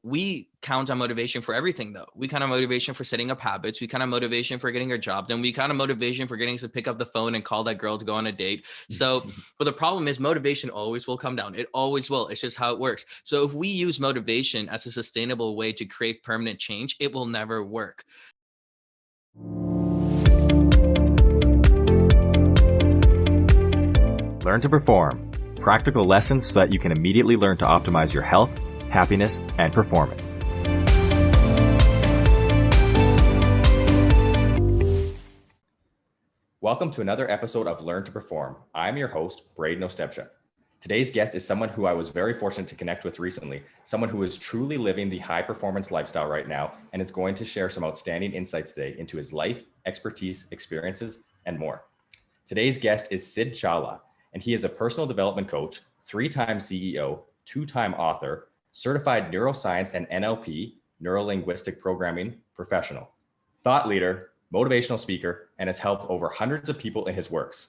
we count on motivation for everything though. We count on motivation for setting up habits. We count on motivation for getting our job done. We count on motivation for getting to pick up the phone and call that girl to go on a date. So, but the problem is motivation always will come down. It always will. It's just how it works. So if we use motivation as a sustainable way to create permanent change, it will never work. Learn to perform. Practical lessons so that you can immediately learn to optimize your health, happiness, and performance. Welcome to another episode of Learn to Perform. I'm your host, Braden Ostepchuk. Today's guest is someone who I was very fortunate to connect with recently, someone who is truly living the high performance lifestyle right now and is going to share some outstanding insights today into his life, expertise, experiences, and more. Today's guest is Sid Chawla, and he is a personal development coach, 3-time CEO, 2-time author, certified neuroscience and NLP, Neuro-Linguistic Programming professional, thought leader, motivational speaker, and has helped over hundreds of people in his works.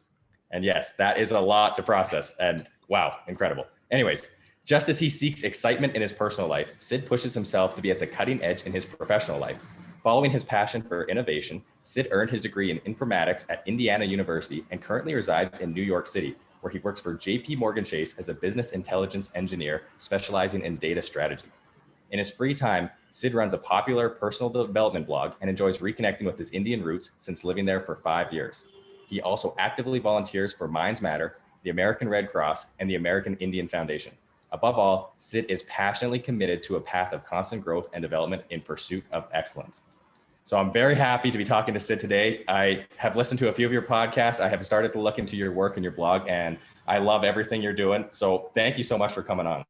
And yes, that is a lot to process, and wow, incredible. Anyways, just as he seeks excitement in his personal life, Sid pushes himself to be at the cutting edge in his professional life. Following his passion for innovation, Sid earned his degree in informatics at Indiana University and currently resides in New York City, where he works for JP Morgan Chase as a business intelligence engineer specializing in data strategy. In his free time, Sid runs a popular personal development blog and enjoys reconnecting with his Indian roots since living there for 5 years. He also actively volunteers for Minds Matter, the American Red Cross, and the American Indian Foundation. Above all, Sid is passionately committed to a path of constant growth and development in pursuit of excellence. So I'm very happy to be talking to Sid today. I have listened to a few of your podcasts. I have started to look into your work and your blog, and I love everything you're doing. So thank you so much for coming on.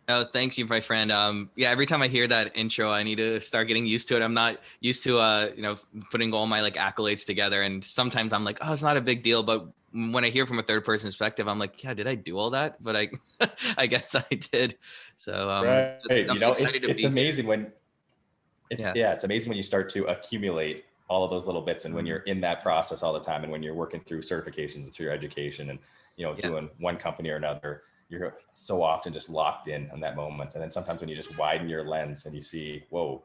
Oh, thank you, my friend. Yeah, every time I hear that intro, I need to start getting used to it. I'm not used to, putting all my accolades together. And sometimes I'm like, oh, it's not a big deal. But when I hear from a third person perspective, I'm like, yeah, did I do all that? But I guess I did. So right. It's amazing here. when it's amazing when you start to accumulate all of those little bits, and when you're in that process all the time, and when you're working through certifications and through your education and doing one company or another, you're so often just locked in on that moment. And then sometimes when you just widen your lens and you see, whoa,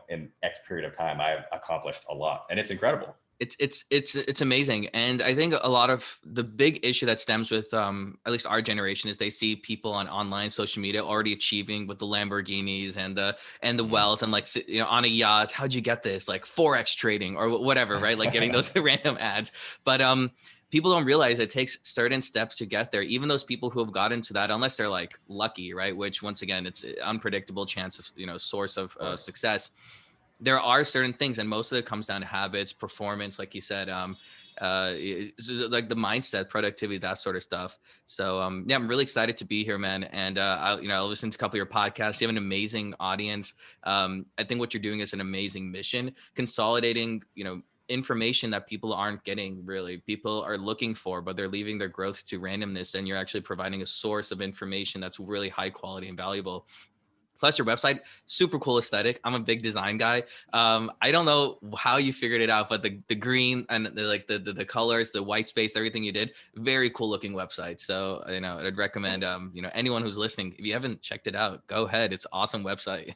in X period of time, I've accomplished a lot, and it's incredible. It's amazing. And I think a lot of the big issue that stems with at least our generation is they see people on online social media already achieving with the Lamborghinis and the wealth and on a yacht. How'd you get this? Like Forex trading or whatever, right? Like getting those random ads. But people don't realize it takes certain steps to get there. Even those people who have gotten to that, unless they're lucky, right? Which once again, it's an unpredictable chance of source of success. There are certain things, and most of it comes down to habits, performance, like you said, like the mindset, productivity, that sort of stuff. So yeah, I'm really excited to be here, man. And I listened to a couple of your podcasts. You have an amazing audience. I think what you're doing is an amazing mission, consolidating, information that people aren't getting, really people are looking for, but they're leaving their growth to randomness. And you're actually providing a source of information that's really high quality and valuable. Plus your website, super cool aesthetic. I'm a big design guy. I don't know how you figured it out, but the green and the colors, the white space, everything you did, very cool looking website. So, I'd recommend, anyone who's listening, if you haven't checked it out, go ahead. It's an awesome website.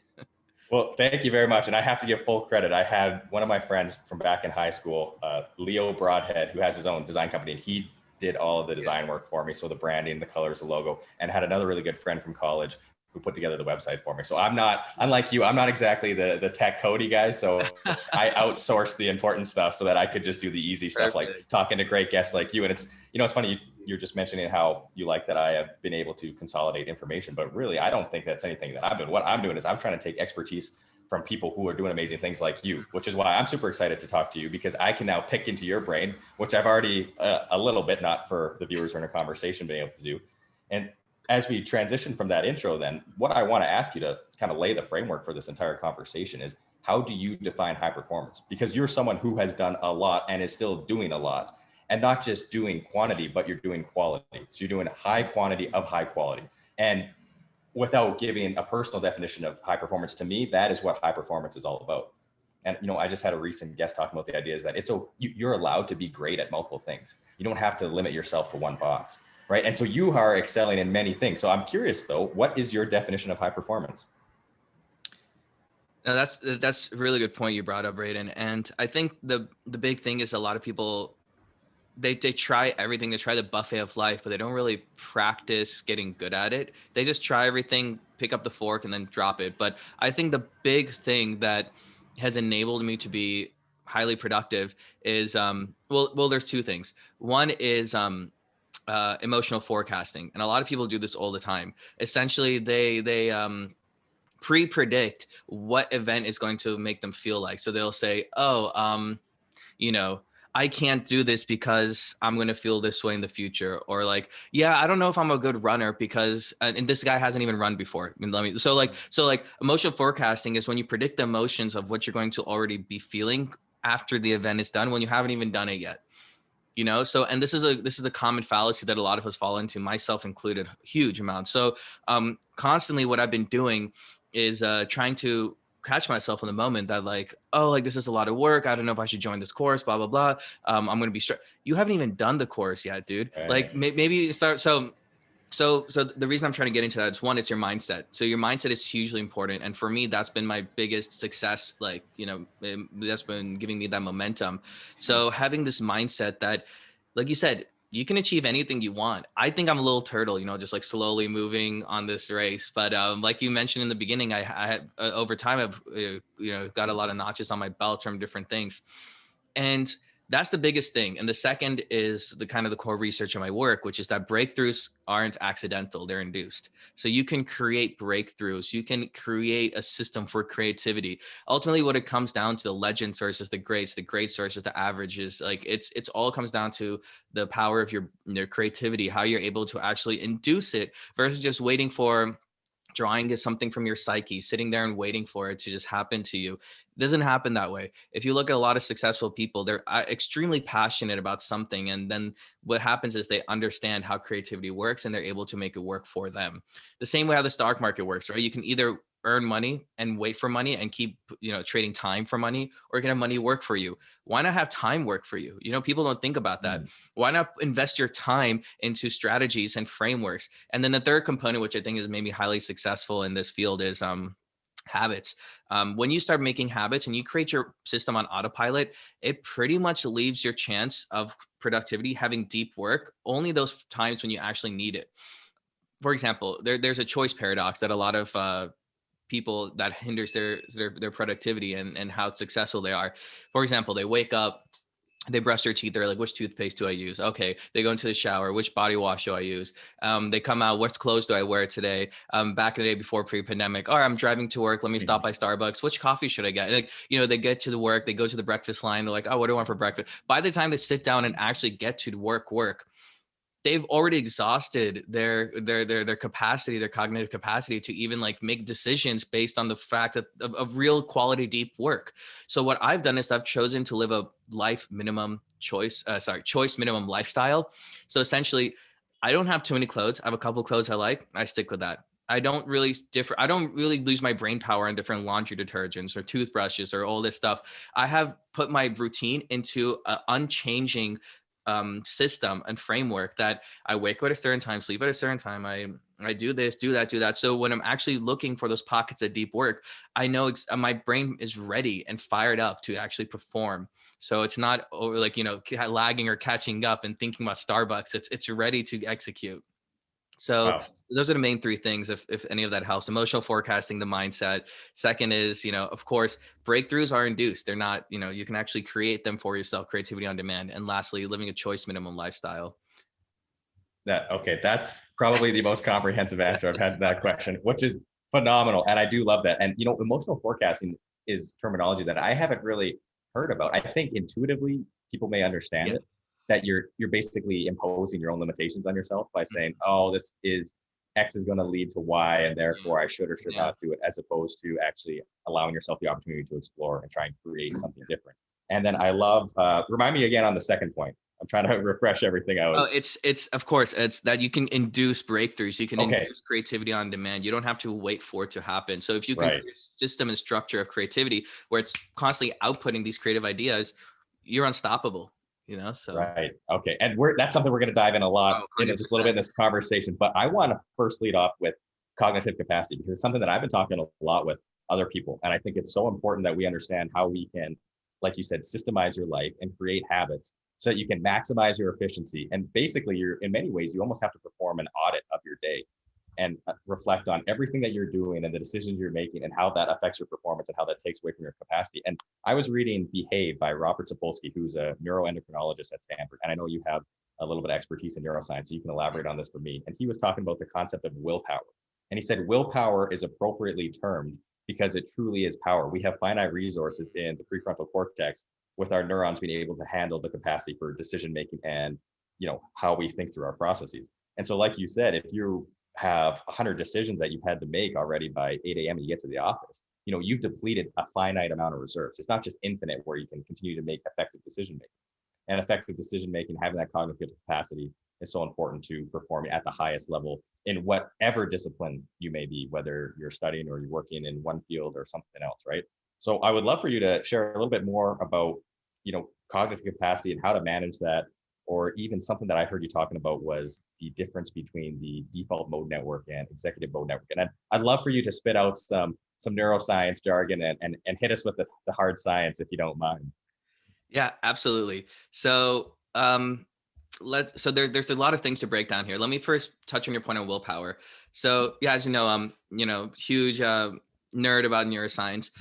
Well, thank you very much. And I have to give full credit. I had one of my friends from back in high school, Leo Broadhead, who has his own design company, and he did all of the design work for me. So the branding, the colors, the logo, and had another really good friend from college who put together the website for me. So I'm not, unlike you, I'm not exactly the tech codey guy. So I outsourced the important stuff so that I could just do the easy stuff, like talking to great guests like you. And it's, it's funny, you're just mentioning how you like that I have been able to consolidate information, but really, I don't think that's anything that I'm doing. What I'm doing is I'm trying to take expertise from people who are doing amazing things like you, which is why I'm super excited to talk to you, because I can now pick into your brain, which I've already a little bit, not for the viewers who are in a conversation, been able to do. And as we transition from that intro, then what I want to ask you to kind of lay the framework for this entire conversation is, how do you define high performance? Because you're someone who has done a lot and is still doing a lot, and not just doing quantity, but you're doing quality. So you're doing high quantity of high quality. And without giving a personal definition of high performance, to me, that is what high performance is all about. And, I just had a recent guest talking about the idea is that you're allowed to be great at multiple things. You don't have to limit yourself to one box. Right. And so you are excelling in many things. So I'm curious, though, what is your definition of high performance? No, that's a really good point you brought up, Braden. And I think the big thing is a lot of people, they try everything. They try the buffet of life, but they don't really practice getting good at it. They just try everything, pick up the fork, and then drop it. But I think the big thing that has enabled me to be highly productive is well, there's two things. One is emotional forecasting, and a lot of people do this all the time. Essentially, they pre-predict what event is going to make them feel like. So they'll say, oh, you know, I can't do this because I'm going to feel this way in the future. Or like, yeah, I don't know if I'm a good runner because, and this guy hasn't even run before. I mean, so emotional forecasting is when you predict the emotions of what you're going to already be feeling after the event is done, when you haven't even done it yet. So, and this is a common fallacy that a lot of us fall into, myself included, huge amounts. So constantly what I've been doing is trying to catch myself in the moment that like, oh, like this is a lot of work. I don't know if I should join this course, blah, blah, blah. I'm going to be stressed. You haven't even done the course yet, dude. Right. Like maybe you start. So the reason I'm trying to get into that is, one, it's your mindset. So your mindset is hugely important. And for me, that's been my biggest success. Like, that's been giving me that momentum. So having this mindset that, like you said, you can achieve anything you want. I think I'm a little turtle, just like slowly moving on this race. But like you mentioned in the beginning, I had over time, I've got a lot of notches on my belt from different things. And that's the biggest thing. And the second is the kind of the core research of my work, which is that breakthroughs aren't accidental, they're induced. So you can create breakthroughs, you can create a system for creativity. Ultimately, what it comes down to, the legends versus the greats versus the averages, like it's all comes down to the power of your creativity, how you're able to actually induce it versus just waiting for. Drawing is something from your psyche, sitting there and waiting for it to just happen to you. It doesn't happen that way. If you look at a lot of successful people, they're extremely passionate about something. And then what happens is they understand how creativity works and they're able to make it work for them. The same way how the stock market works, right? You can either earn money and wait for money and keep, trading time for money, or you can have money work for you. Why not have time work for you? People don't think about that. Why not invest your time into strategies and frameworks? And then the third component, which I think is maybe highly successful in this field, is habits. When you start making habits and you create your system on autopilot, it pretty much leaves your chance of productivity, having deep work, only those times when you actually need it. For example, there's a choice paradox that a lot of people that hinders their productivity and how successful they are. For example, they wake up, they brush their teeth. They're like, which toothpaste do I use? Okay. They go into the shower. Which body wash do I use? They come out. What clothes do I wear today? Back in the day before pre-pandemic, all right, I'm driving to work. Let me stop by Starbucks. Which coffee should I get? Like, they get to the work. They go to the breakfast line. They're like, oh, what do I want for breakfast? By the time they sit down and actually get to work, they've already exhausted their capacity, their cognitive capacity to even like make decisions based on the fact that of real quality deep work. So what I've done is I've chosen to live a choice minimum lifestyle. So essentially, I don't have too many clothes. I have a couple of clothes I like. I stick with that. I don't really lose my brain power on different laundry detergents or toothbrushes or all this stuff. I have put my routine into an unchanging system and framework that I wake up at a certain time, sleep at a certain time. I do this, do that. So when I'm actually looking for those pockets of deep work, I know my brain is ready and fired up to actually perform. So it's not like, lagging or catching up and thinking about Starbucks. It's ready to execute. So Wow. those are the main three things, if any of that helps. Emotional forecasting, the mindset. Second is, of course, breakthroughs are induced. They're not, you can actually create them for yourself, creativity on demand. And lastly, living a choice minimum lifestyle. That's probably the most comprehensive answer I've had to that question, which is phenomenal. And I do love that. And emotional forecasting is terminology that I haven't really heard about. I think intuitively people may understand Yeah. it, that you're basically imposing your own limitations on yourself by saying, oh, this is X is going to lead to Y, and therefore I should or should not do it, as opposed to actually allowing yourself the opportunity to explore and try and create something different. And then I love, remind me again on the second point. I'm trying to refresh everything I was. Oh, it's of course, it's that you can induce breakthroughs. You can Okay. induce creativity on demand. You don't have to wait for it to happen. So if you can Right. create a system and structure of creativity where it's constantly outputting these creative ideas, you're unstoppable, so. Right. Okay. And that's something we're going to dive in a lot, Oh, in just a little bit in this conversation. But I want to first lead off with cognitive capacity, because it's something that I've been talking a lot with other people. And I think it's so important that we understand how we can, like you said, systemize your life and create habits so that you can maximize your efficiency. And basically, you're in many ways, you almost have to perform an audit of your day and reflect on everything that you're doing and the decisions you're making and how that affects your performance and how that takes away from your capacity. And I was reading Behave by Robert Sapolsky, who's a neuroendocrinologist at Stanford. And I know you have a little bit of expertise in neuroscience, so you can elaborate on this for me. And he was talking about the concept of willpower. And he said willpower is appropriately termed because it truly is power. We have finite resources in the prefrontal cortex with our neurons being able to handle the capacity for decision making and how we think through our processes. And so, like you said, if you have 100 decisions that you've had to make already by 8 a.m. and you get to the office, you've depleted a finite amount of reserves. It's not just infinite where you can continue to make effective decision making. And effective decision making, having that cognitive capacity is so important to performing at the highest level in whatever discipline you may be, whether you're studying or you're working in one field or something else, right? So I would love for you to share a little bit more about, cognitive capacity and how to manage that, or even something that I heard you talking about was the difference between the default mode network and executive mode network. And I'd love for you to spit out some neuroscience jargon and hit us with the hard science, if you don't mind. Yeah, absolutely. So there's a lot of things to break down here. Let me first touch on your point on willpower. So yeah, as you know, huge nerd about neuroscience.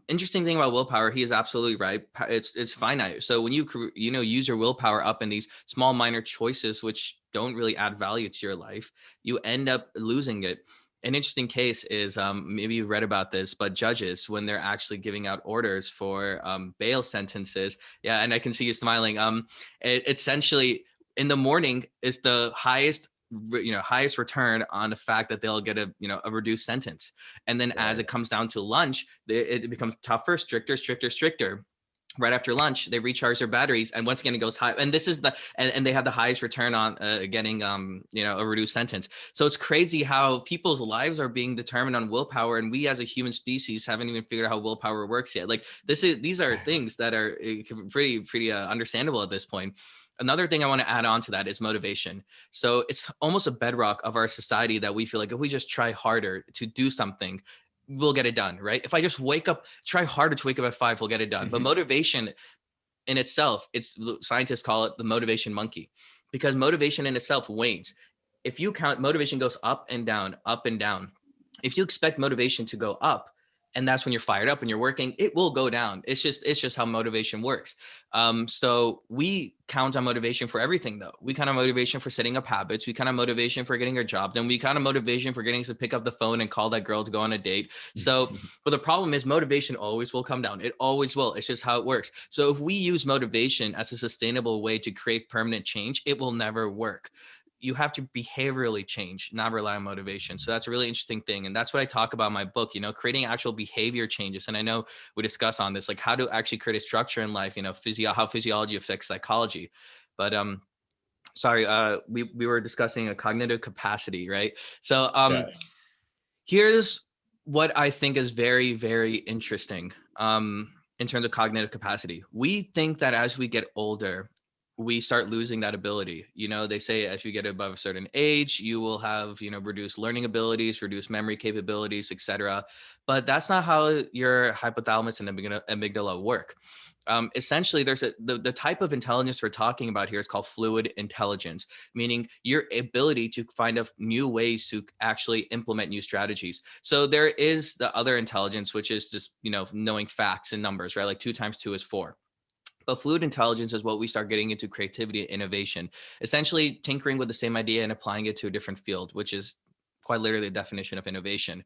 Interesting thing about willpower, he is absolutely right. It's finite. So when you use your willpower up in these small minor choices which don't really add value to your life, you end up losing it. An interesting case is maybe you read about this, but judges, when they're actually giving out orders for bail sentences, yeah, and I can see you smiling. Essentially, in the morning is the highest return on the fact that they'll get a reduced sentence, and then as it comes down to lunch, it becomes tougher, stricter. Right after lunch, they recharge their batteries, and once again it goes high. And this is and they have the highest return on getting a reduced sentence. So it's crazy how people's lives are being determined on willpower, and we as a human species haven't even figured out how willpower works yet. Like these are things that are pretty understandable at this point. Another thing I want to add on to that is motivation. So it's almost a bedrock of our society that we feel like if we just try harder to do something, we'll get it done, right? If I just try harder to wake up at 5, we'll get it done. But motivation in itself, scientists call it the motivation monkey, because motivation in itself wanes. If you count, motivation goes up and down, up and down. If you expect motivation to go up, and that's when you're fired up and you're working, it will go down. It's just how motivation works. So we count on motivation for everything, though. We count on motivation for setting up habits. We count on motivation for getting our job done. We count on motivation for getting to pick up the phone and call that girl to go on a date. So, but the problem is motivation always will come down. It always will. It's just how it works. So if we use motivation as a sustainable way to create permanent change, it will never work. You have to behaviorally change, not rely on motivation. So that's a really interesting thing. And that's what I talk about in my book, creating actual behavior changes. And I know we discuss on this, like how to actually create a structure in life, how physiology affects psychology. But we were discussing a cognitive capacity, right? So here's what I think is very, very interesting in terms of cognitive capacity. We think that as we get older, we start losing that ability. They say as you get above a certain age, you will have, reduced learning abilities, reduced memory capabilities, etc. But that's not how your hypothalamus and amygdala work. Essentially, there's the type of intelligence we're talking about here is called fluid intelligence, meaning your ability to find new ways to actually implement new strategies. So there is the other intelligence, which is just, knowing facts and numbers, right? Like 2 times 2 is 4. But fluid intelligence is what we start getting into creativity and innovation, essentially tinkering with the same idea and applying it to a different field, which is quite literally the definition of innovation.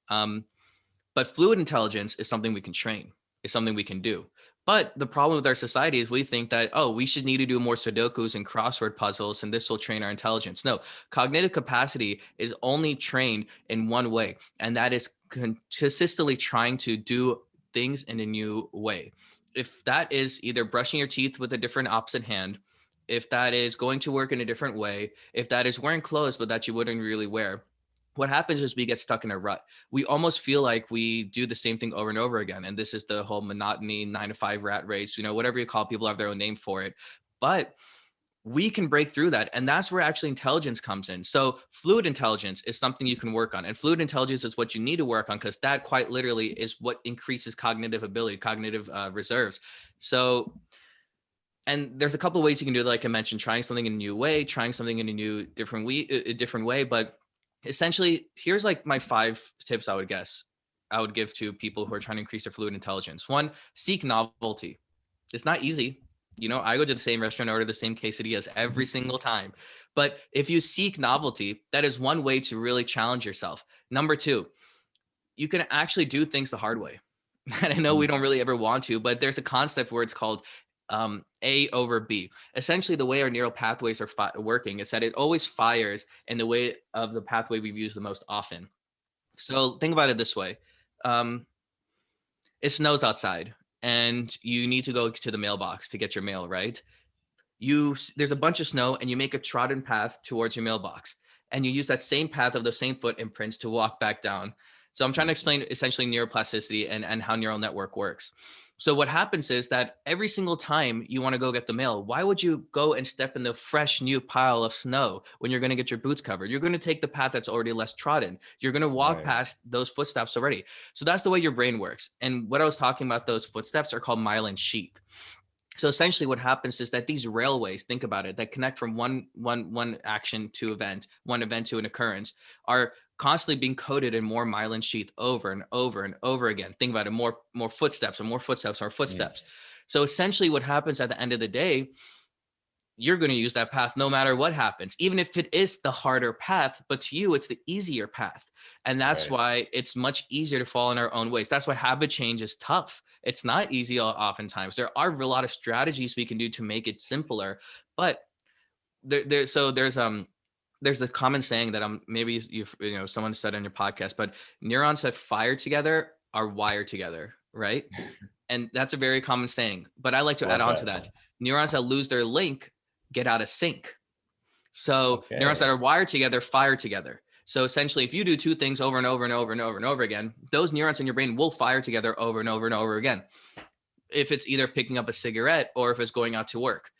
But fluid intelligence is something we can train, is something we can do. But the problem with our society is we think that, we should need to do more Sudokus and crossword puzzles, and this will train our intelligence. No, cognitive capacity is only trained in one way, and that is consistently trying to do things in a new way. If that is either brushing your teeth with a different opposite hand, if that is going to work in a different way, if that is wearing clothes but that you wouldn't really wear, what happens is we get stuck in a rut. We almost feel like we do the same thing over and over again. And this is the whole monotony, 9 to 5 rat race, whatever you call it, people have their own name for it. But we can break through that. And that's where actually intelligence comes in. So fluid intelligence is something you can work on. And fluid intelligence is what you need to work on, because that quite literally is what increases cognitive ability, cognitive reserves. So, and there's a couple of ways you can do it. Like I mentioned, trying something in a new way, trying something in a different way. But essentially, here's like my 5 tips I would give to people who are trying to increase their fluid intelligence. 1, seek novelty. It's not easy. I go to the same restaurant, order the same quesadillas every single time. But if you seek novelty, that is one way to really challenge yourself. Number 2, you can actually do things the hard way. And I know we don't really ever want to, but there's a concept where it's called A over B. Essentially, the way our neural pathways are working is that it always fires in the way of the pathway we've used the most often. So think about it this way. It snows outside and you need to go to the mailbox to get your mail, right? There's a bunch of snow and you make a trodden path towards your mailbox, and you use that same path of the same foot imprints to walk back down. So I'm trying to explain essentially neuroplasticity and how neural network works. So what happens is that every single time you want to go get the mail, why would you go and step in the fresh new pile of snow when you're going to get your boots covered? You're going to take the path that's already less trodden. You're going to walk past those footsteps already. So that's the way your brain works. And what I was talking about, those footsteps are called myelin sheath. So essentially what happens is that these railways, think about it, that connect from one action to event, one event to an occurrence, are constantly being coded in more myelin sheath over and over and over again. Think about it, more footsteps and more footsteps or footsteps. So essentially what happens at the end of the day, you're going to use that path no matter what happens, even if it is the harder path, but to you, it's the easier path. And that's why it's much easier to fall in our own ways. That's why habit change is tough. It's not easy oftentimes. There are a lot of strategies we can do to make it simpler, but there's a common saying that maybe someone said on your podcast, but neurons that fire together are wired together, right? And that's a very common saying, but I like to add on to that. Neurons that lose their link get out of sync. So neurons that are wired together fire together. So essentially, if you do 2 things over and over and over and over and over again, those neurons in your brain will fire together over and over and over again. If it's either picking up a cigarette or if it's going out to work,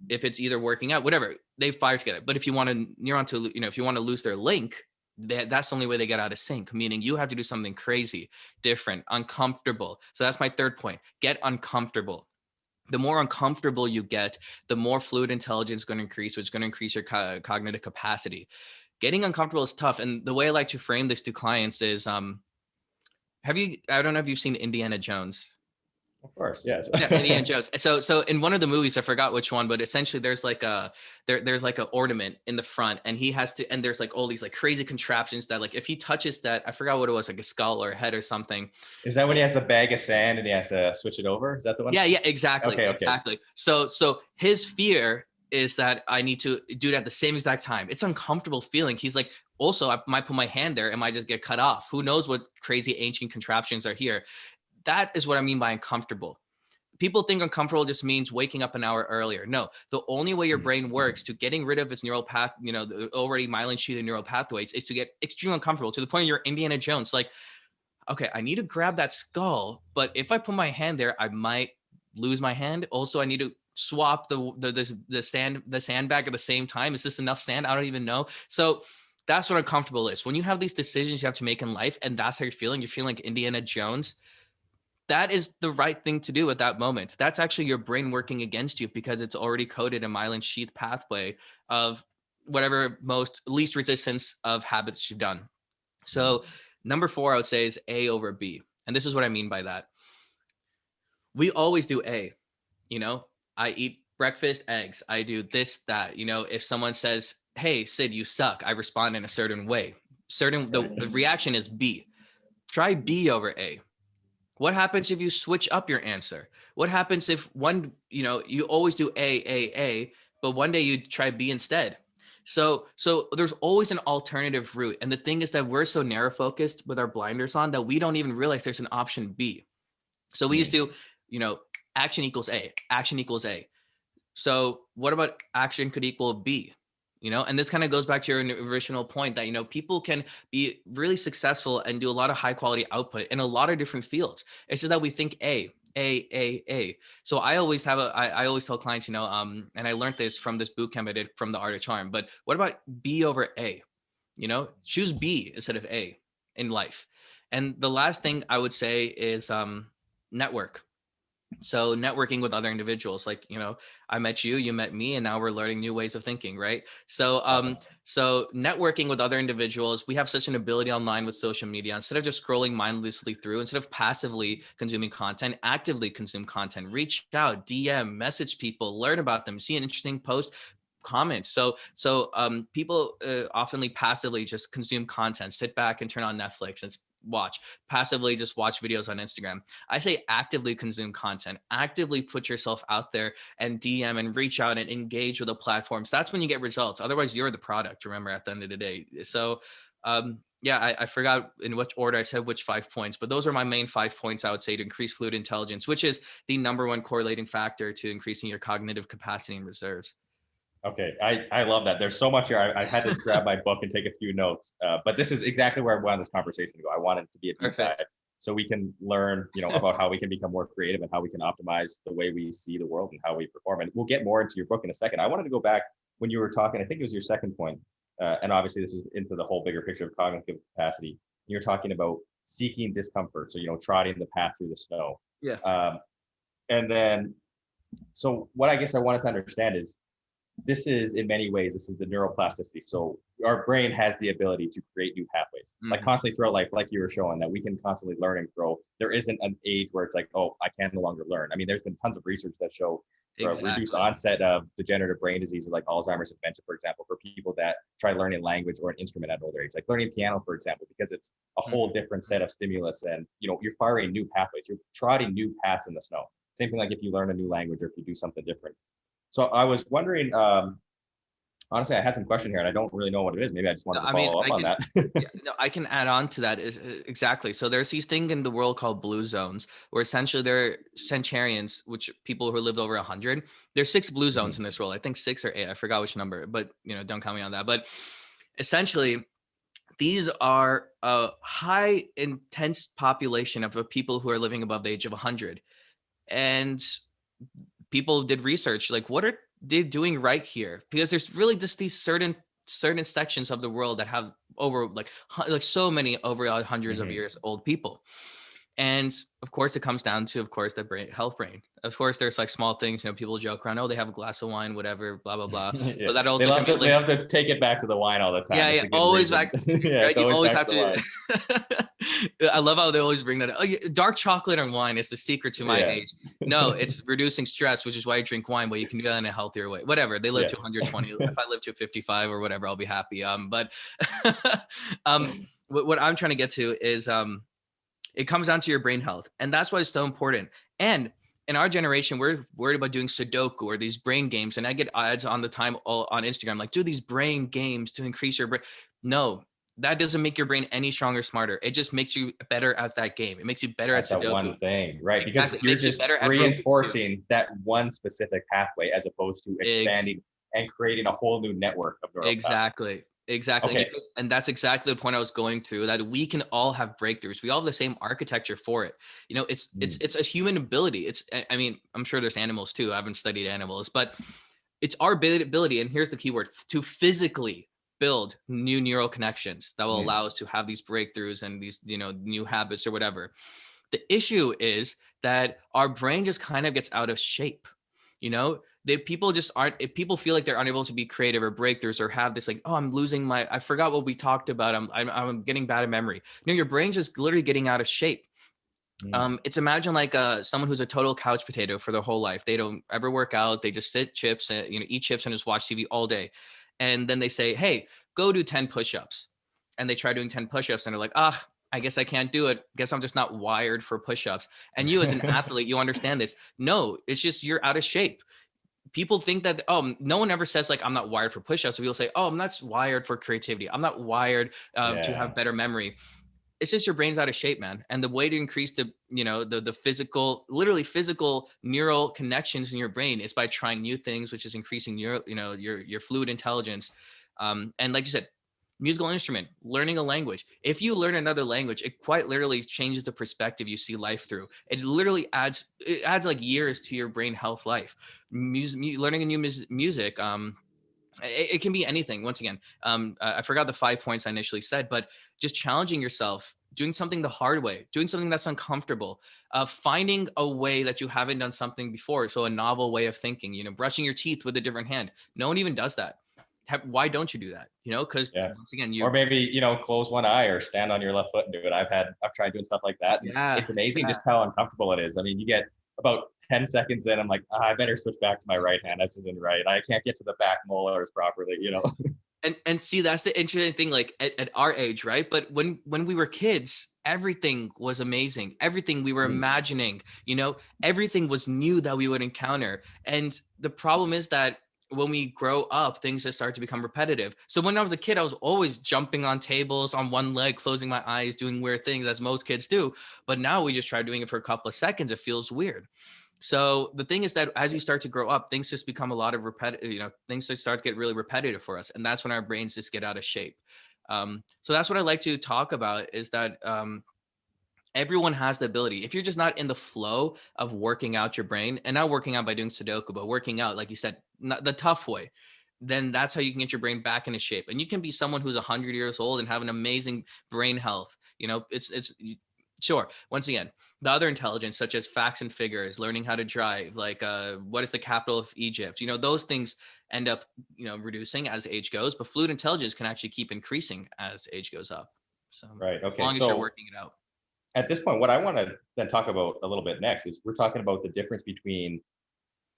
if it's either working out, whatever, they fire together. But if you want a neuron to, if you want to lose their link, that's the only way they get out of sync, meaning you have to do something crazy, different, uncomfortable. So that's my 3rd point. Get uncomfortable. The more uncomfortable you get, the more fluid intelligence is going to increase, which is going to increase your cognitive capacity. Getting uncomfortable is tough. And the way I like to frame this to clients is, I don't know if you've seen Indiana Jones. Of course, yes. Yeah, Indiana Jones. So in one of the movies, I forgot which one, but essentially there's like there's like an ornament in the front, and he has to, and there's like all these like crazy contraptions that like if he touches that, I forgot what it was, like a skull or a head or something. Is that when he has the bag of sand and he has to switch it over? Is that the one? Yeah, exactly. Okay. Exactly. So his fear is that I need to do it at the same exact time. It's an uncomfortable feeling. He's like, also, I might put my hand there and might just get cut off. Who knows what crazy ancient contraptions are here? That is what I mean by uncomfortable. People think uncomfortable just means waking up an hour earlier. No, the only way your brain works to getting rid of its neural path, the already myelin sheath and neural pathways, is to get extremely uncomfortable to the point you're Indiana Jones. Like, okay, I need to grab that skull, but if I put my hand there, I might lose my hand. Also, I need to swap the sandbag at the same time. Is this enough sand? I don't even know. So that's what uncomfortable is. When you have these decisions you have to make in life, and that's how you're feeling like Indiana Jones, that is the right thing to do at that moment. That's actually your brain working against you because it's already coded a myelin sheath pathway of whatever least resistance of habits you've done. So number 4, I would say, is A over B. And this is what I mean by that. We always do A. I eat breakfast, eggs. I do this, that. If someone says, hey, Sid, you suck, I respond in a certain way. The reaction is B. Try B over A. What happens if you switch up your answer? What happens if you always do A, but one day you try B instead? So there's always an alternative route. And the thing is that we're so narrow focused with our blinders on that we don't even realize there's an option B. So we used to, action equals A, action equals A. So what about action could equal B? And this kind of goes back to your original point that, people can be really successful and do a lot of high quality output in a lot of different fields. It's just that we think A. A. So I always have I always tell clients, and I learned this from this boot camp I did from the Art of Charm, but what about B over A? Choose B instead of A in life. And the last thing I would say is network. So networking with other individuals, like, I met you, you met me, and now we're learning new ways of thinking, right? So Awesome. so networking with other individuals, we have such an ability online with social media. Instead of just scrolling mindlessly through, instead of passively consuming content, actively consume content, reach out, DM, message people, learn about them, see an interesting post, comment. So people oftenly passively just consume content, sit back and turn on Netflix and watch, passively just watch videos on Instagram. I say actively consume content, actively put yourself out there and DM and reach out and engage with the platforms. That's when you get results. Otherwise, you're the product, remember, at the end of the day. So yeah, I forgot in which order I said which 5 points, but those are my main 5 points I would say to increase fluid intelligence, which is the number one correlating factor to increasing your cognitive capacity and reserves. Okay, I love that. There's so much here. I had to grab my book and take a few notes, but this is exactly where I wanted this conversation to go. I wanted it to be a deep dive Perfect. so we can learn, about how we can become more creative and how we can optimize the way we see the world and how we perform. And we'll get more into your book in a second. I wanted to go back when you were talking. I think it was your second point, and obviously this is into the whole bigger picture of cognitive capacity. You're talking about seeking discomfort, so trotting the path through the snow. Yeah. And then, so what I guess I wanted to understand is, this is in many ways, this is the neuroplasticity. So our brain has the ability to create new pathways, like constantly throughout life, like you were showing, that we can constantly learn and grow. There isn't an age where it's like, oh, I can no longer learn. I mean, there's been tons of research that show reduced Exactly. onset of degenerative brain diseases like Alzheimer's and dementia, for example, for people that try learning language or an instrument at an older age, like learning piano, for example, because it's a whole different set of stimulus, and you're firing new pathways, you're trotting new paths in the snow. Same thing like if you learn a new language or if you do something different. So I was wondering, honestly, I had some question here and I don't really know what it is. Maybe I just wanted No, to I mean, follow up I on can, that. yeah, no, I can add on to that. Is exactly. So there's these things in the world called blue zones, where essentially they're centurions, which people who lived over 100. There's 6 blue zones in this world. I think 6 or 8. I forgot which number, but don't count me on that. But essentially, these are a high intense population of people who are living above the age of 100, and people did research like, what are they doing right here? Because there's really just these certain sections of the world that have over like so many over hundreds of years old people. And of course, it comes down to, of course, the brain. Of course, there's like small things, people joke around, oh, they have a glass of wine, whatever, blah, blah, blah. Yeah, But that they also can love be to they linked. love to take it back to the wine all the time. Yeah, It's yeah, a good always reason. back. Yeah, Right, it's you always always back to have the to. wine. I love how they always bring that up. Oh, yeah, dark chocolate and wine is the secret to my Yeah, age. No, it's reducing stress, which is why I drink wine, but you can do that in a healthier way. Whatever. They live yeah. to 120. If I live to 55 or whatever, I'll be happy. But what I'm trying to get to is it comes down to your brain health, and that's why it's so important. And in our generation, we're worried about doing Sudoku or these brain games, and I get ads on the time all on Instagram like, do these brain games to increase your brain. No, that doesn't make your brain any stronger, smarter. It just makes you better at that game. It makes you better at That's that Sudoku. one thing, right? Exactly. Because It you're makes you just better at Rubik's Cube. reinforcing that one specific pathway as opposed to Ex- expanding and creating a whole new network of neural pathways. Exactly. Exactly. Okay. And that's exactly the point I was going through, that we can all have breakthroughs. We all have the same architecture for it. It's a human ability. I mean, I'm sure there's animals too. I haven't studied animals, but it's our ability. And here's the key word: to physically build new neural connections that will allow us to have these breakthroughs and these, new habits or whatever. The issue is that our brain just kind of gets out of shape. People just aren't, if people feel like they're unable to be creative or breakthroughs or have this like, oh, I'm losing I forgot what we talked about. I'm getting bad at memory. Your brain's just literally getting out of shape. It's imagine like someone who's a total couch potato for their whole life. They don't ever work out. They just sit chips and eat chips and just watch TV all day. And then they say, hey, go do 10 push-ups. And they try doing 10 push-ups and they're like, I guess I can't do it. Guess I'm just not wired for push-ups. And you as an athlete, you understand this. No, it's just you're out of shape. People think that, no one ever says like, I'm not wired for push-ups. So people say, oh, I'm not wired for creativity. I'm not wired to Yeah. have better memory. It's just your brain's out of shape, man. And the way to increase the, the physical, literally physical neural connections in your brain is by trying new things, which is increasing your, your fluid intelligence. And like you said, musical instrument, learning a language. If you learn another language, it quite literally changes the perspective you see life through. It literally adds like years to your brain health life. Learning a new music, it can be anything. Once again, I forgot the 5 points I initially said, but just challenging yourself, doing something the hard way, doing something that's uncomfortable, finding a way that you haven't done something before. So a novel way of thinking, brushing your teeth with a different hand. No one even does that. Why don't you do that? Because Yeah. once again, Or maybe, close one eye or stand on your left foot and do it. I've tried doing stuff like that. And yeah, it's amazing just how uncomfortable it is. I mean, you get about 10 seconds in, I'm like, I better switch back to my right hand. This isn't right. I can't get to the back molars properly. And see, that's the interesting thing, like at our age, right? But when we were kids, everything was amazing. Everything we were imagining, everything was new that we would encounter. And the problem is that when we grow up, things just start to become repetitive. So when I was a kid, I was always jumping on tables on one leg, closing my eyes, doing weird things as most kids do. But now we just try doing it for a couple of seconds. It feels weird. So the thing is that as we start to grow up, things just become a lot of repetitive, things just start to get really repetitive for us. And that's when our brains just get out of shape. So that's what I like to talk about, is that everyone has the ability. If you're just not in the flow of working out your brain, and not working out by doing Sudoku, but working out, like you said, not the tough way, then that's how you can get your brain back into shape. And you can be someone who's 100 years old and have an amazing brain health. It's sure. Once again, the other intelligence, such as facts and figures, learning how to drive, like what is the capital of Egypt? Those things end up, reducing as age goes, but fluid intelligence can actually keep increasing as age goes up. So Right. as Okay. long as you're So working it out. at this point, what I want to then talk about a little bit next is we're talking about the difference between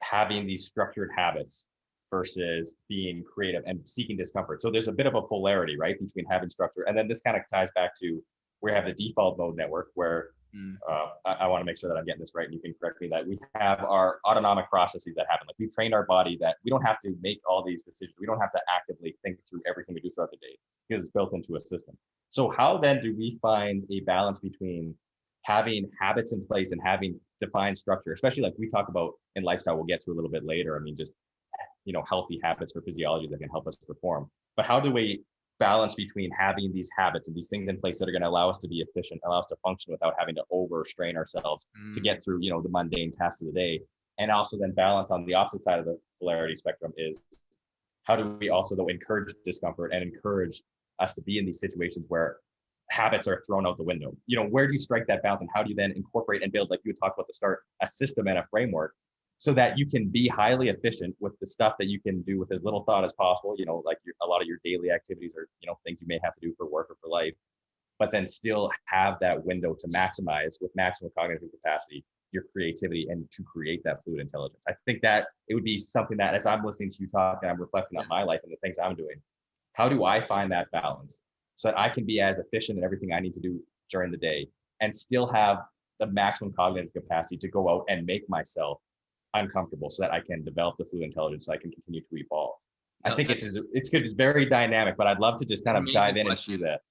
having these structured habits versus being creative and seeking discomfort. So there's a bit of a polarity, right, between having structure. And then this kind of ties back to we have the default mode network where I want to make sure that I'm getting this right, and you can correct me, that we have our autonomic processes that happen. Like we've trained our body that we don't have to make all these decisions. We don't have to actively think through everything we do throughout the day because it's built into a system. So how then do we find a balance between having habits in place and having defined structure, especially like we talk about in lifestyle, we'll get to a little bit later. I mean, just, healthy habits for physiology that can help us perform. But how do we balance between having these habits and these things in place that are going to allow us to be efficient, allow us to function without having to overstrain ourselves to get through, the mundane tasks of the day? And also then balance on the opposite side of the polarity spectrum is how do we also though encourage discomfort and encourage us to be in these situations where habits are thrown out the window? Where do you strike that balance, and how do you then incorporate and build, like you talked about at the start, a system and a framework so that you can be highly efficient with the stuff that you can do with as little thought as possible, like a lot of your daily activities are, things you may have to do for work or for life, but then still have that window to maximize with maximum cognitive capacity your creativity and to create that fluid intelligence. I think that it would be something that as I'm listening to you talk and I'm reflecting on my life and the things I'm doing, how do I find that balance so that I can be as efficient in everything I need to do during the day and still have the maximum cognitive capacity to go out and make myself uncomfortable so that I can develop the fluid intelligence so I can continue to evolve? I think it's good. It's very dynamic, but I'd love to just kind of dive in and see that.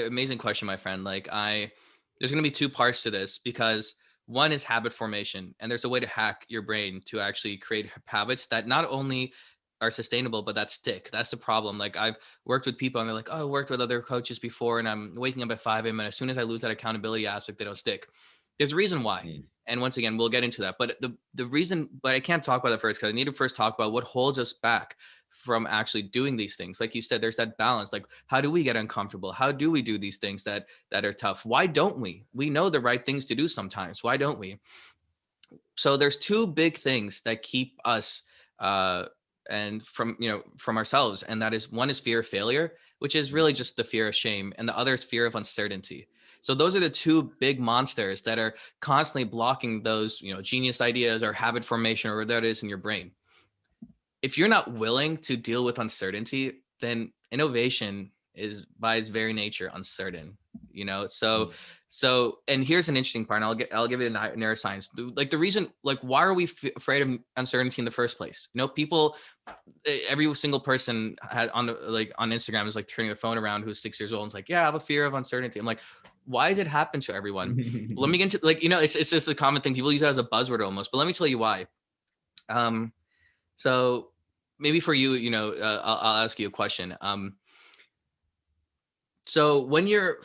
Amazing question, my friend. There's going to be two parts to this, because one is habit formation, and there's a way to hack your brain to actually create habits that not only are sustainable, but that stick. That's the problem. Like I've worked with people and they're like, oh, I worked with other coaches before and I'm waking up at 5 a.m. and as soon as I lose that accountability aspect, they don't stick. There's a reason why. And once again, we'll get into that. But the reason, but I can't talk about that first because I need to first talk about what holds us back from actually doing these things. Like you said, there's that balance. Like, how do we get uncomfortable? How do we do these things that are tough? Why don't we? We know the right things to do sometimes. Why don't we? So there's two big things that keep us and from ourselves, and that is, one is fear of failure, which is really just the fear of shame, and the other is fear of uncertainty. So those are the two big monsters that are constantly blocking those genius ideas or habit formation or whatever that is in your brain. If you're not willing to deal with uncertainty, then innovation is by its very nature uncertain. So and here's an interesting part, and I'll give it a neuroscience. Like the reason, like why are we afraid of uncertainty in the first place? People, every single person had on Instagram is like turning their phone around who's 6 years old and is like, yeah, I have a fear of uncertainty. I'm like, why does it happen to everyone? Let me get into it's just a common thing. People use that as a buzzword almost, but let me tell you why. So maybe for you, I'll ask you a question. So when you're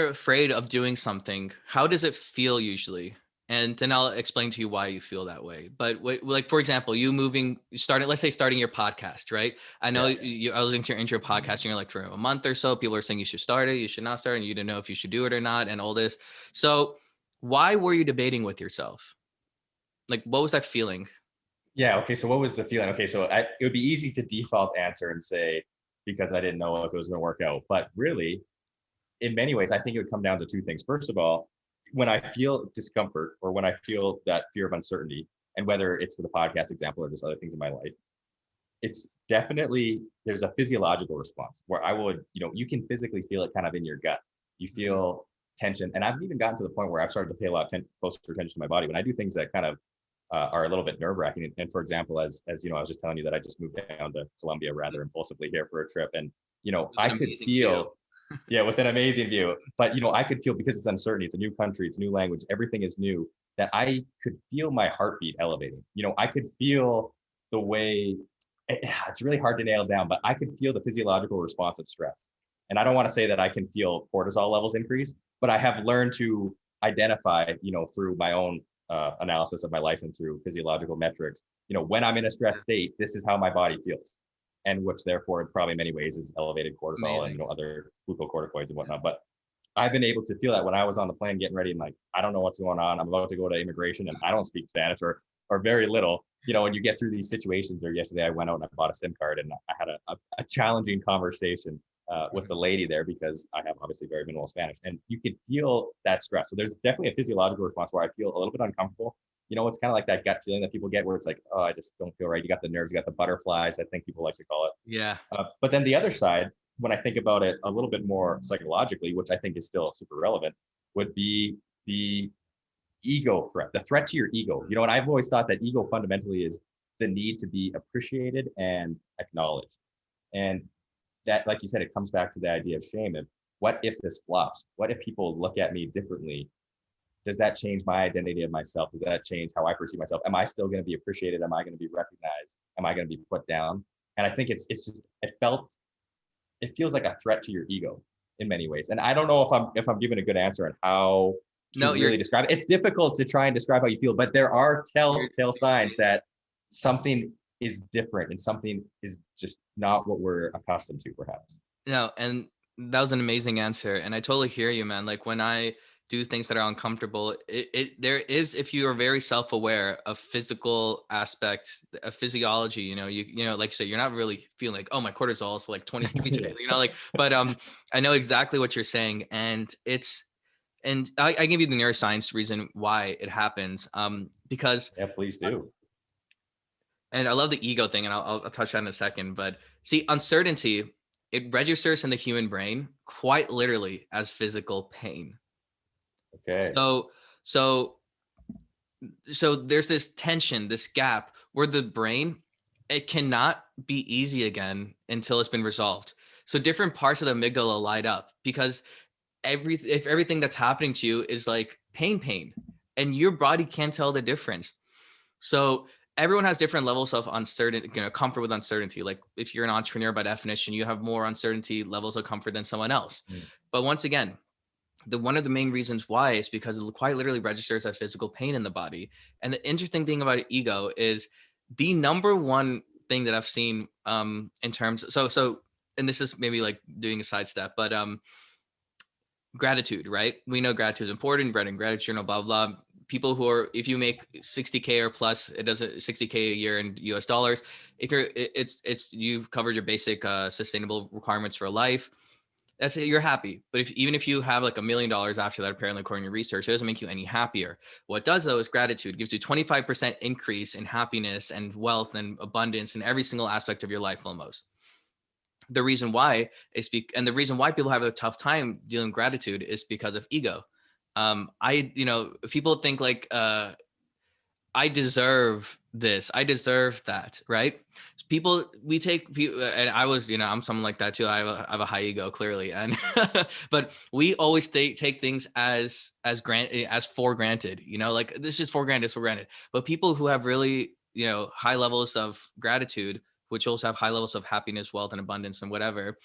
afraid of doing something, how does it feel usually? And then I'll explain to you why you feel that way. But like for example, let's say starting your podcast, right? I know Yeah. I was listening to your intro podcast, and you're like for a month or so, people are saying you should start it, you should not start, and you didn't know if you should do it or not, and all this. So why were you debating with yourself? Like, what was that feeling? Yeah. Okay. So what was the feeling? Okay. So it would be easy to default answer and say, because I didn't know if it was going to work out. But really, in many ways, I think it would come down to two things. First of all, when I feel discomfort or when I feel that fear of uncertainty, and whether it's for the podcast example or just other things in my life, it's definitely, there's a physiological response where I would, you can physically feel it kind of in your gut. You feel tension. And I've even gotten to the point where I've started to pay a lot of closer attention to my body when I do things that kind of are a little bit nerve wracking. And for example, as I was just telling you that I just moved down to Colombia rather impulsively here for a trip. And, It was I an could amazing view. feel, yeah, with an amazing view. But, I could feel, because it's uncertainty, it's a new country, it's new language, everything is new, that I could feel my heartbeat elevating. I could feel the way, it's really hard to nail down, but I could feel the physiological response of stress. And I don't want to say that I can feel cortisol levels increase, but I have learned to identify, through my own analysis of my life and through physiological metrics, when I'm in a stress state, this is how my body feels. And which therefore, probably in many ways, is elevated cortisol and Amazing. other glucocorticoids and whatnot. But I've been able to feel that when I was on the plane getting ready and like, I don't know what's going on. I'm about to go to immigration and I don't speak Spanish or very little, and you get through these situations. Or yesterday I went out and I bought a SIM card and I had a challenging conversation with the lady there because I have obviously very minimal Spanish, and you could feel that stress. So there's definitely a physiological response where I feel a little bit uncomfortable. It's kind of like that gut feeling that people get where it's like, oh, I just don't feel right. You got the nerves, you got the butterflies, I think people like to call it. Yeah. But then the other side, when I think about it a little bit more psychologically, which I think is still super relevant, would be the ego threat, the threat to your ego. And I've always thought that ego fundamentally is the need to be appreciated and acknowledged. And that, like you said, it comes back to the idea of shame. And what if this flops? What if people look at me differently? Does that change my identity of myself? Does that change how I perceive myself? Am I still going to be appreciated? Am I going to be recognized? Am I going to be put down? And I think it's just, it feels like a threat to your ego in many ways. And I don't know if I'm giving a good answer on how to No, really describe it. It's difficult to try and describe how you feel, but there are you're telltale signs amazing. that something is different and something is just not what we're accustomed to, perhaps. No, and that was an amazing answer. And I totally hear you, man. Like when I do things that are uncomfortable, there is, if you are very self-aware of physical aspects of physiology, like you said, you're not really feeling like, oh, my cortisol is like 23 Yeah. today, but I know exactly what you're saying. And I give you the neuroscience reason why it happens. Because Yeah, please do. and I love the ego thing, and I'll touch on in a second. But see, uncertainty, it registers in the human brain quite literally as physical pain. Okay. So, so, so there's this tension, this gap where the brain, it cannot be easy again until it's been resolved. So different parts of the amygdala light up because if everything that's happening to you is like pain, and your body can't tell the difference. So everyone has different levels of uncertainty, comfort with uncertainty. Like if you're an entrepreneur by definition, you have more uncertainty levels of comfort than someone else. Mm. But once again, one of the main reasons why is because it quite literally registers as physical pain in the body. And the interesting thing about ego is the number one thing that I've seen in terms and this is maybe like doing a sidestep, but gratitude, right? We know gratitude is important, bread and gratitude, blah, blah. People who are, if you make 60K or plus, it doesn't 60K a year in US dollars. If you're, you've covered your basic sustainable requirements for life. That's it, you're happy. But even if you have like $1 million after that, apparently according to research, it doesn't make you any happier. What it does though is gratitude. It gives you 25% increase in happiness and wealth and abundance in every single aspect of your life almost. The reason why and the reason why people have a tough time dealing with gratitude is because of ego. People think like, I deserve this, I deserve that, right? And I was, I'm someone like that too. I have a high ego clearly. And, but we always take things as for granted, like this is for granted, it's for granted. But people who have really, high levels of gratitude, which also have high levels of happiness, wealth, and abundance and whatever,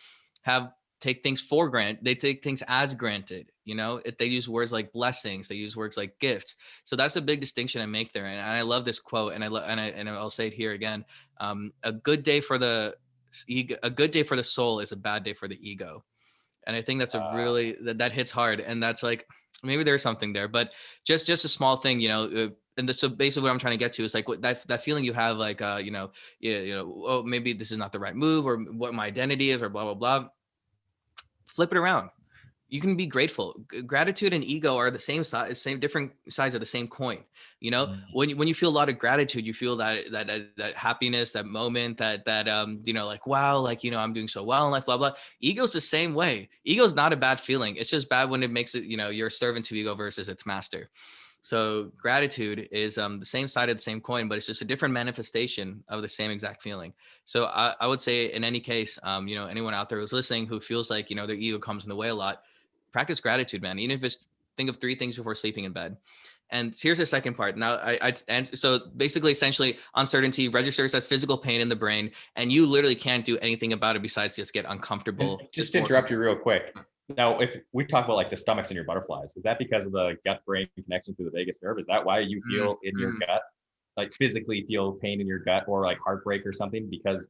have take things for granted. They take things as granted. If they use words like blessings, they use words like gifts. So that's a big distinction I make there. And I love this quote, and I'll say it here again. A good day for the ego, a good day for the soul is a bad day for the ego. And I think that's a really that hits hard. And that's like, maybe there's something there, but just a small thing, so basically what I'm trying to get to is like, what that feeling you have, like, oh, maybe this is not the right move, or what my identity is, or blah, blah, blah. Flip it around. You can be grateful. Gratitude and ego are the same side, different sides of the same coin. When you feel a lot of gratitude, you feel that happiness, that moment, that like, wow, like, I'm doing so well in life, blah, blah. Ego's the same way. Ego's not a bad feeling. It's just bad when it makes it, you're a servant to ego versus its master. So gratitude is the same side of the same coin, but it's just a different manifestation of the same exact feeling. So I would say, in any case, anyone out there who's listening who feels like, their ego comes in the way a lot, practice gratitude, man. Even if it's, think of 3 things before sleeping in bed. And here's the second part. Now, and so basically, essentially, uncertainty registers as physical pain in the brain, and you literally can't do anything about it besides just get uncomfortable. And just to interrupt you real quick. Now, if we talk about like the stomachs in your butterflies, is that because of the gut-brain connection through the vagus nerve? Is that why you feel in your gut, like physically feel pain in your gut, or like heartbreak or something? Because,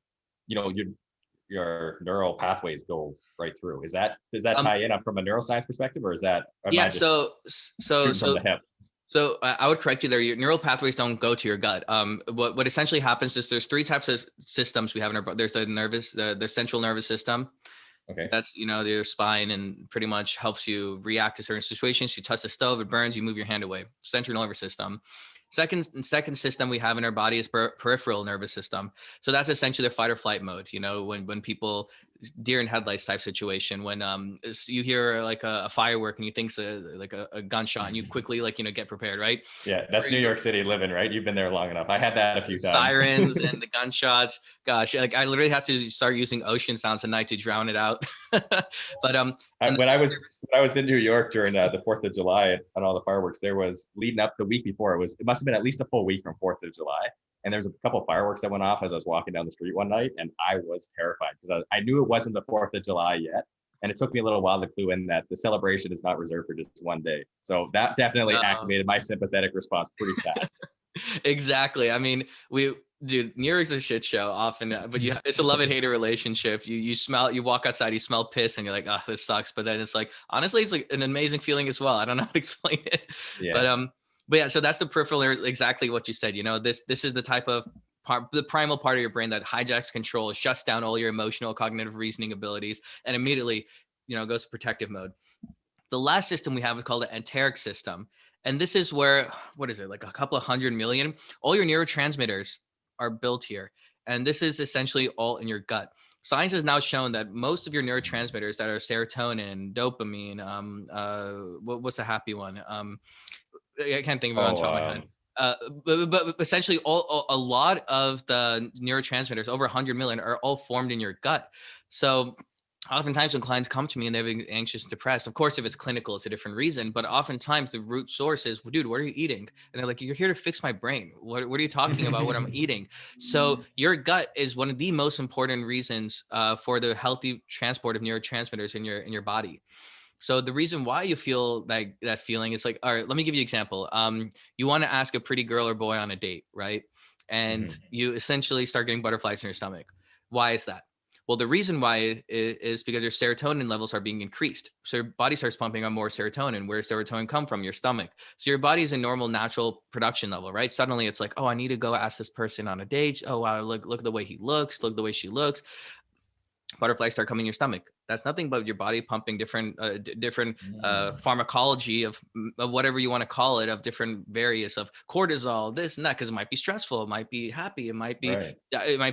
your neural pathways go right through. Does that tie in from a neuroscience perspective, or is that from the hip? So I would correct you there. Your neural pathways don't go to your gut. What essentially happens is there's 3 types of systems we have in our body. There's the central nervous system. Okay. That's, your spine, and pretty much helps you react to certain situations. You touch the stove, it burns, you move your hand away. Central nervous system. Second system we have in our body is peripheral nervous system. So that's essentially the fight or flight mode. When people, deer in headlights type situation, when you hear like a firework and you think it's like a gunshot, and you quickly, like, get prepared, right? Yeah, that's New York City living, right? You've been there long enough. I had that a few times. Sirens and the gunshots. Gosh, like, I literally had to start using ocean sounds at night to drown it out. But when I was in New York during the 4th of July and all the fireworks, there was, leading up the week before, it must have been at least a full week from 4th of July. And there's a couple of fireworks that went off as I was walking down the street one night, and I was terrified because I knew it wasn't the 4th of July yet. And it took me a little while to clue in that the celebration is not reserved for just one day. So that definitely activated my sympathetic response pretty fast. Exactly. I mean, dude, New York's a shit show often, but it's a love-and-hate relationship. You walk outside, you smell piss, and you're like, oh, this sucks. But then it's like, honestly, it's like an amazing feeling as well. I don't know how to explain it. Yeah. But yeah, so that's the peripheral, exactly what you said. This is the type of the primal part of your brain that hijacks control, shuts down all your emotional, cognitive reasoning abilities, and immediately, goes to protective mode. The last system we have is called the enteric system. And this is where, what is it, like a couple of 100 million, all your neurotransmitters are built here. And this is essentially all in your gut. Science has now shown that most of your neurotransmitters that are serotonin, dopamine, what's the happy one? I can't think of it on top of my head. But essentially a lot of the neurotransmitters, over 100 million, are all formed in your gut. So oftentimes when clients come to me and they're anxious and depressed, of course, if it's clinical, it's a different reason, but oftentimes the root source is, well, dude, what are you eating? And they're like, you're here to fix my brain. What are you talking about? What I'm eating? So your gut is one of the most important reasons for the healthy transport of neurotransmitters in your body. So the reason why you feel like that feeling is like, all right, let me give you an example. You want to ask a pretty girl or boy on a date, right? And you essentially start getting butterflies in your stomach. Why is that? Well, the reason why is because your serotonin levels are being increased. So your body starts pumping out more serotonin. Where does serotonin come from? Your stomach. So your body is a normal, natural production level, right? Suddenly it's like, oh, I need to go ask this person on a date. Oh, wow, look at the way he looks. Look at the way she looks. Butterflies start coming in your stomach. That's nothing but your body pumping different pharmacology of whatever you want to call it, of different various of cortisol, this and that, because it might be stressful, it might be happy, it might be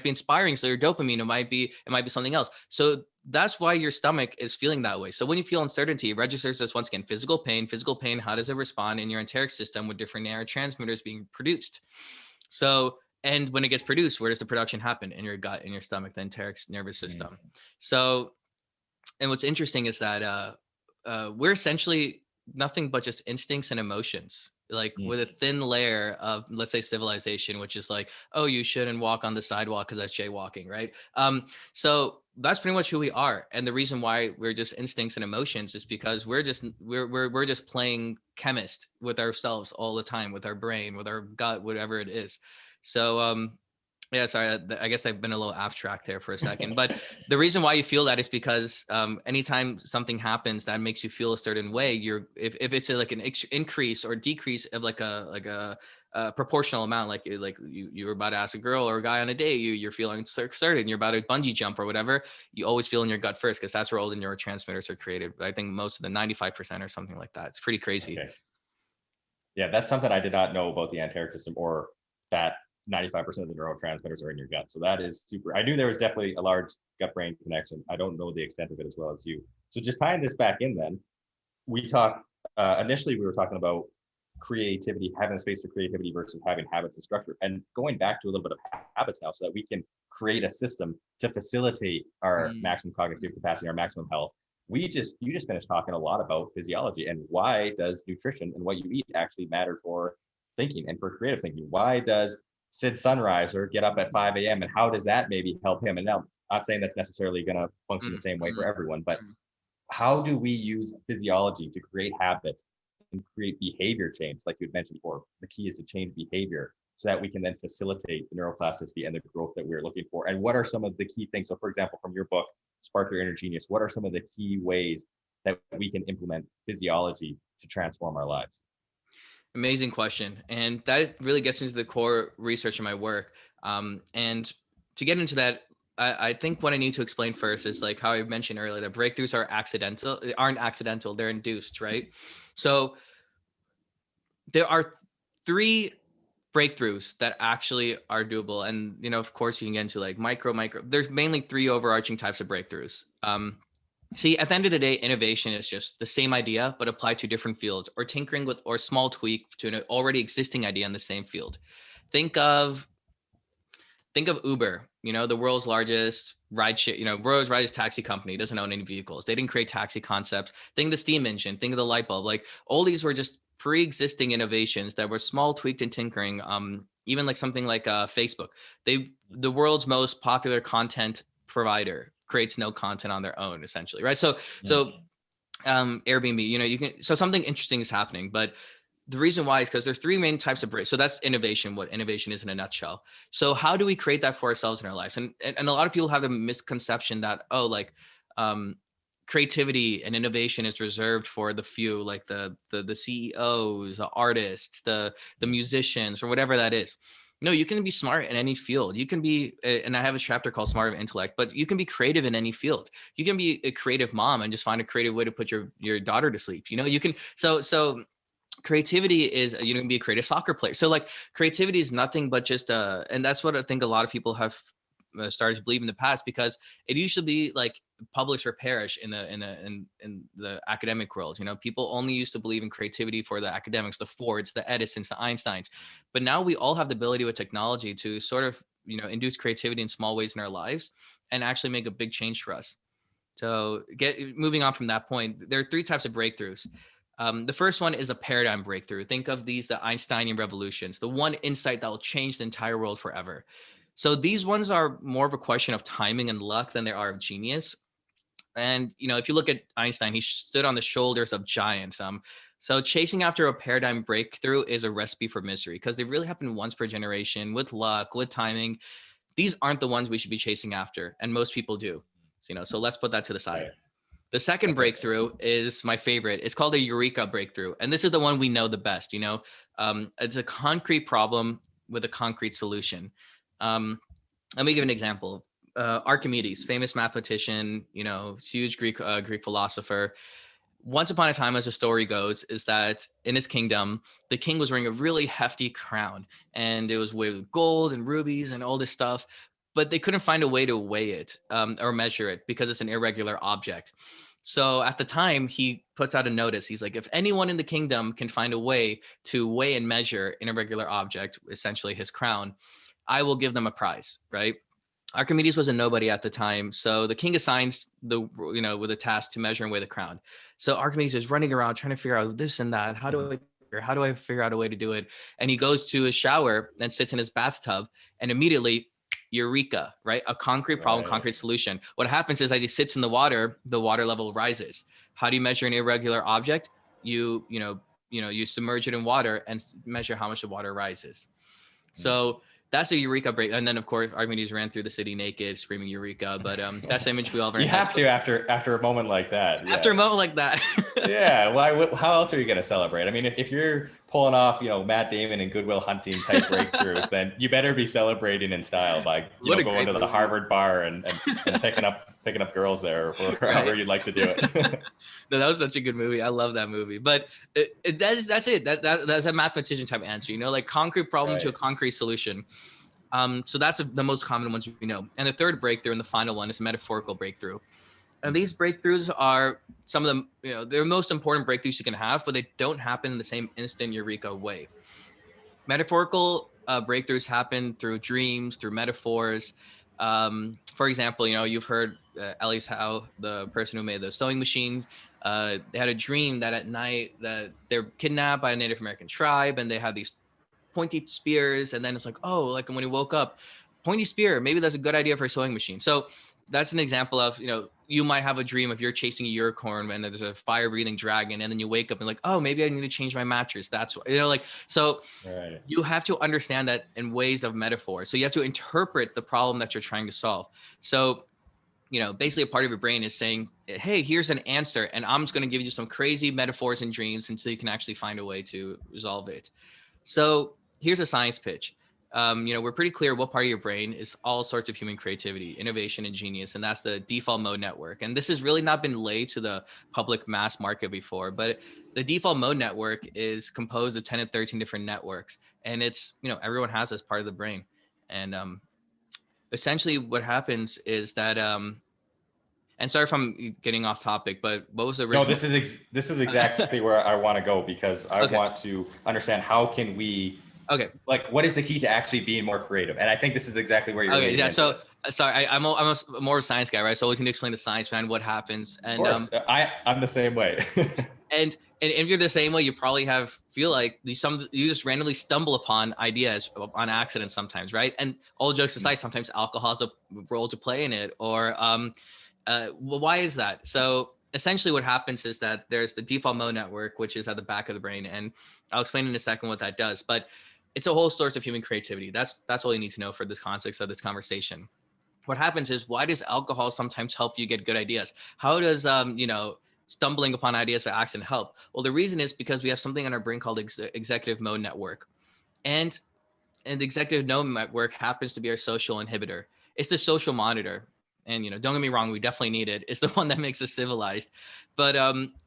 inspiring. So your dopamine, it might be something else. So that's why your stomach is feeling that way. So when you feel uncertainty, it registers as, once again, physical pain. Physical pain, how does it respond in your enteric system with different neurotransmitters being produced? So, and when it gets produced, where does the production happen? In your gut, in your stomach, the enteric nervous system. So, and what's interesting is that we're essentially nothing but just instincts and emotions, like with a thin layer of, let's say, civilization, which is like, oh, you shouldn't walk on the sidewalk because that's jaywalking, right? So that's pretty much who we are. And the reason why we're just instincts and emotions is because we're just playing chemist with ourselves all the time, with our brain, with our gut, whatever it is. So yeah, sorry, I guess I've been a little abstract there for a second, but the reason why you feel that is because anytime something happens that makes you feel a certain way, if it's like an increase or decrease of like a proportional amount, like you were about to ask a girl or a guy on a date, you're feeling certain, you're about to bungee jump or whatever, you always feel in your gut first because that's where all the neurotransmitters are created. But I think most of the 95% or something like that. It's pretty crazy. Okay. Yeah, that's something I did not know about the enteric system, or that 95% of the neurotransmitters are in your gut. So that is super. I knew there was definitely a large gut-brain connection. I don't know the extent of it as well as you. So just tying this back in then, we talked, initially we were talking about creativity, having space for creativity versus having habits and structure, and going back to a little bit of habits now so that we can create a system to facilitate our maximum cognitive capacity, our maximum health. You just finished talking a lot about physiology and why does nutrition and what you eat actually matter for thinking and for creative thinking. Why does Sid Sunriser get up at 5 a.m. and how does that maybe help him? And now, I'm not saying that's necessarily going to function the same way for everyone, but how do we use physiology to create habits and create behavior change? Like you had mentioned before, the key is to change behavior so that we can then facilitate the neuroplasticity and the growth that we're looking for. And what are some of the key things? So for example, from your book, Spark Your Inner Genius, what are some of the key ways that we can implement physiology to transform our lives? Amazing question. And that really gets into the core research in my work. And to get into that, I think what I need to explain first is like how I mentioned earlier, that breakthroughs aren't accidental, they're induced, right? So there are three breakthroughs that actually are doable. And, of course you can get into like micro, there's mainly three overarching types of breakthroughs. See, at the end of the day, innovation is just the same idea, but applied to different fields, or tinkering with, or small tweak to an already existing idea in the same field. Think of Uber, the world's largest world's largest taxi company, doesn't own any vehicles. They didn't create taxi concepts. Think of the steam engine, think of the light bulb. Like all these were just pre-existing innovations that were small, tweaked and tinkering. Even like something like Facebook, the world's most popular content provider creates no content on their own, essentially, right? So Airbnb, so something interesting is happening, but the reason why is because there's three main types of breaks. So that's innovation, what innovation is in a nutshell. So how do we create that for ourselves in our lives? And a lot of people have the misconception that, creativity and innovation is reserved for the few, like the CEOs, the artists, the musicians, or whatever that is. No, you can be smart in any field. You can be, and I have a chapter called Smart of Intellect, but you can be creative in any field. You can be a creative mom and just find a creative way to put your daughter to sleep. You can, so creativity is, you can be a creative soccer player. So like creativity is nothing but just and that's what I think a lot of people have started to believe in the past, because it used to be like publish or perish in the academic world. People only used to believe in creativity for the academics, the Fords, the Edisons, the Einsteins. But now we all have the ability with technology to sort of induce creativity in small ways in our lives and actually make a big change for us. So moving on from that point, there are three types of breakthroughs. The first one is a paradigm breakthrough. Think of the Einsteinian revolutions, the one insight that will change the entire world forever. So these ones are more of a question of timing and luck than they are of genius. And, if you look at Einstein, he stood on the shoulders of giants. So chasing after a paradigm breakthrough is a recipe for misery, because they really happen once per generation, with luck, with timing. These aren't the ones we should be chasing after, and most people do. So let's put that to the side. Right. The second breakthrough is my favorite. It's called a eureka breakthrough. And this is the one we know the best. It's a concrete problem with a concrete solution. Let me give an example. Archimedes, famous mathematician, huge Greek philosopher. Once upon a time, as the story goes, is that in his kingdom, the king was wearing a really hefty crown, and it was with gold and rubies and all this stuff, but they couldn't find a way to weigh it or measure it because it's an irregular object. So at the time, he puts out a notice. He's like, if anyone in the kingdom can find a way to weigh and measure an irregular object, essentially his crown, I will give them a prize, right? Archimedes was a nobody at the time, so the king assigns with a task to measure and weigh the crown. So Archimedes is running around trying to figure out this and that. How do I figure out a way to do it? And he goes to his shower and sits in his bathtub, and immediately eureka, right? A concrete problem, concrete solution. What happens is as he sits in the water level rises. How do you measure an irregular object? You submerge it in water and measure how much the water rises. So that's a eureka break. And then of course Archimedes ran through the city naked, screaming eureka. But that's the image we all very You have to after a moment like that. After a moment like that. Yeah. How else are you going to celebrate? I mean, if you're pulling off, Matt Damon and Good Will Hunting type breakthroughs, then you better be celebrating in style by going to the Harvard bar and picking up girls there, or however you'd like to do it. No, that was such a good movie. I love that movie. But that's it. That's a mathematician type answer, like concrete problem to a concrete solution. So that's the most common ones we know. And the third breakthrough and the final one is a metaphorical breakthrough. And these breakthroughs are some of them, they're most important breakthroughs you can have, but they don't happen in the same instant eureka way. Metaphorical breakthroughs happen through dreams, through metaphors. For example, you've heard Elise Howe, the person who made the sewing machine, they had a dream that at night that they're kidnapped by a Native American tribe and they have these pointy spears. And then it's like, oh, like when he woke up, pointy spear, maybe that's a good idea for a sewing machine. So that's an example of, you might have a dream if you're chasing a unicorn and there's a fire breathing dragon, and then you wake up and like, oh, maybe I need to change my mattress. That's what, so you have to understand that in ways of metaphor. So you have to interpret the problem that you're trying to solve. So, basically a part of your brain is saying, hey, here's an answer. And I'm just going to give you some crazy metaphors and dreams until you can actually find a way to resolve it. So here's a science pitch. We're pretty clear what part of your brain is all sorts of human creativity, innovation, and genius, and that's the default mode network. And this has really not been laid to the public mass market before, but the default mode network is composed of 10 to 13 different networks, and it's, everyone has this part of the brain. And essentially what happens is that, and sorry if I'm getting off topic, but what was the original? No, this is exactly where I want to go, because I want to understand how can we. Okay. Like, what is the key to actually being more creative? And I think this is exactly where you're. Okay. Yeah. So sorry, I'm more of a science guy, right? So always need to explain the science behind what happens. And I'm the same way. and if you're the same way, you probably feel like you just randomly stumble upon ideas on accident sometimes, right? And all jokes aside, sometimes alcohol has a role to play in it. Or well, why is that? So essentially what happens is that there's the default mode network, which is at the back of the brain. And I'll explain in a second what that does. But it's a whole source of human creativity. That's all you need to know for this context of this conversation. What happens is, why does alcohol sometimes help you get good ideas? How does, stumbling upon ideas by accident help? Well, the reason is because we have something in our brain called executive mode network. And the executive mode network happens to be our social inhibitor. It's the social monitor. And, don't get me wrong, we definitely need it. It's the one that makes us civilized. But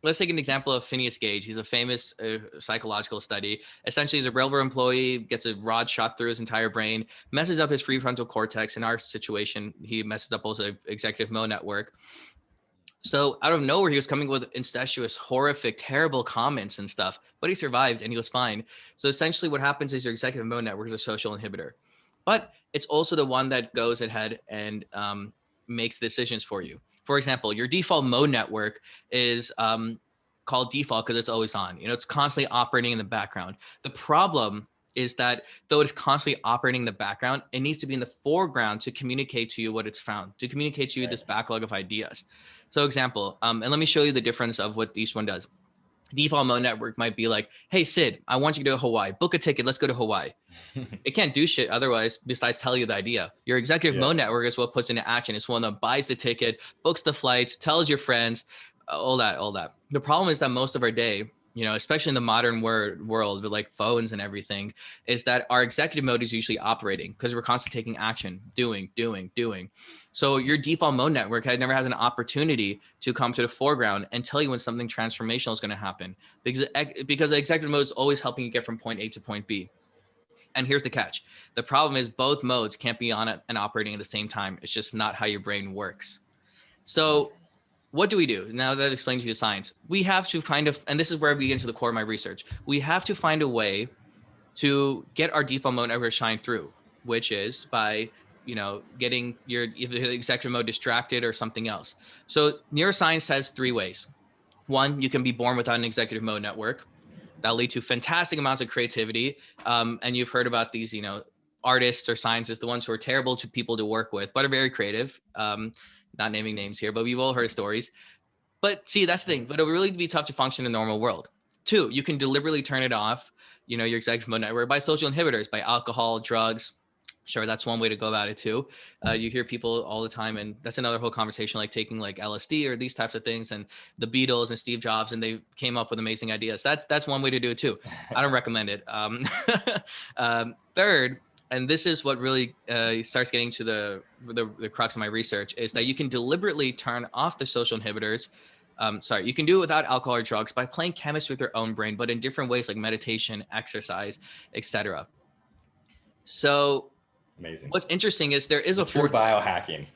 let's take an example of Phineas Gage. He's a famous psychological study. Essentially, he's a railroad employee, gets a rod shot through his entire brain, messes up his prefrontal cortex. In our situation, he messes up also executive mode network. So out of nowhere, he was coming with incestuous, horrific, terrible comments and stuff, but he survived and he was fine. So essentially what happens is your executive mode network is a social inhibitor, but it's also the one that goes ahead and makes decisions for you. For example, your default mode network is called default because it's always on. It's constantly operating in the background. The problem is that though it's constantly operating in the background, it needs to be in the foreground to communicate to you what it's found, to communicate to you this backlog of ideas. So example, and let me show you the difference of what each one does. Default mode network might be like, hey, Sid, I want you to go to Hawaii. Book a ticket. Let's go to Hawaii. It can't do shit otherwise besides tell you the idea. Your executive mode network is what puts into action. It's one that buys the ticket, books the flights, tells your friends, all that. The problem is that most of our day, especially in the modern world with like phones and everything, is that our executive mode is usually operating because we're constantly taking action, doing. So your default mode network never has an opportunity to come to the foreground and tell you when something transformational is going to happen, because the executive mode is always helping you get from point A to point B. And here's the catch. The problem is both modes can't be on it and operating at the same time. It's just not how your brain works. So what do we do? Now that I've explained to you the science, we have to and this is where we get into the core of my research. We have to find a way to get our default mode network to shine through, which is by, getting your executive mode distracted or something else. So neuroscience has 3 ways. 1, you can be born without an executive mode network. That'll lead to fantastic amounts of creativity. And you've heard about these, artists or scientists, the ones who are terrible to people to work with, but are very creative. Not naming names here, but we've all heard stories. But see, that's the thing. But it would really be tough to function in the normal world. Two, you can deliberately turn it off, your executive mode network by social inhibitors, by alcohol, drugs. Sure, that's one way to go about it too. You hear people all the time, and that's another whole conversation, like taking like LSD or these types of things, and the Beatles and Steve Jobs, and they came up with amazing ideas. That's one way to do it too. I don't recommend it. Third, and this is what really starts getting to the crux of my research, is that you can deliberately turn off the social inhibitors. You can do it without alcohol or drugs by playing chemistry with your own brain, but in different ways, like meditation, exercise, etc. So Amazing. what's interesting is there is a true biohacking,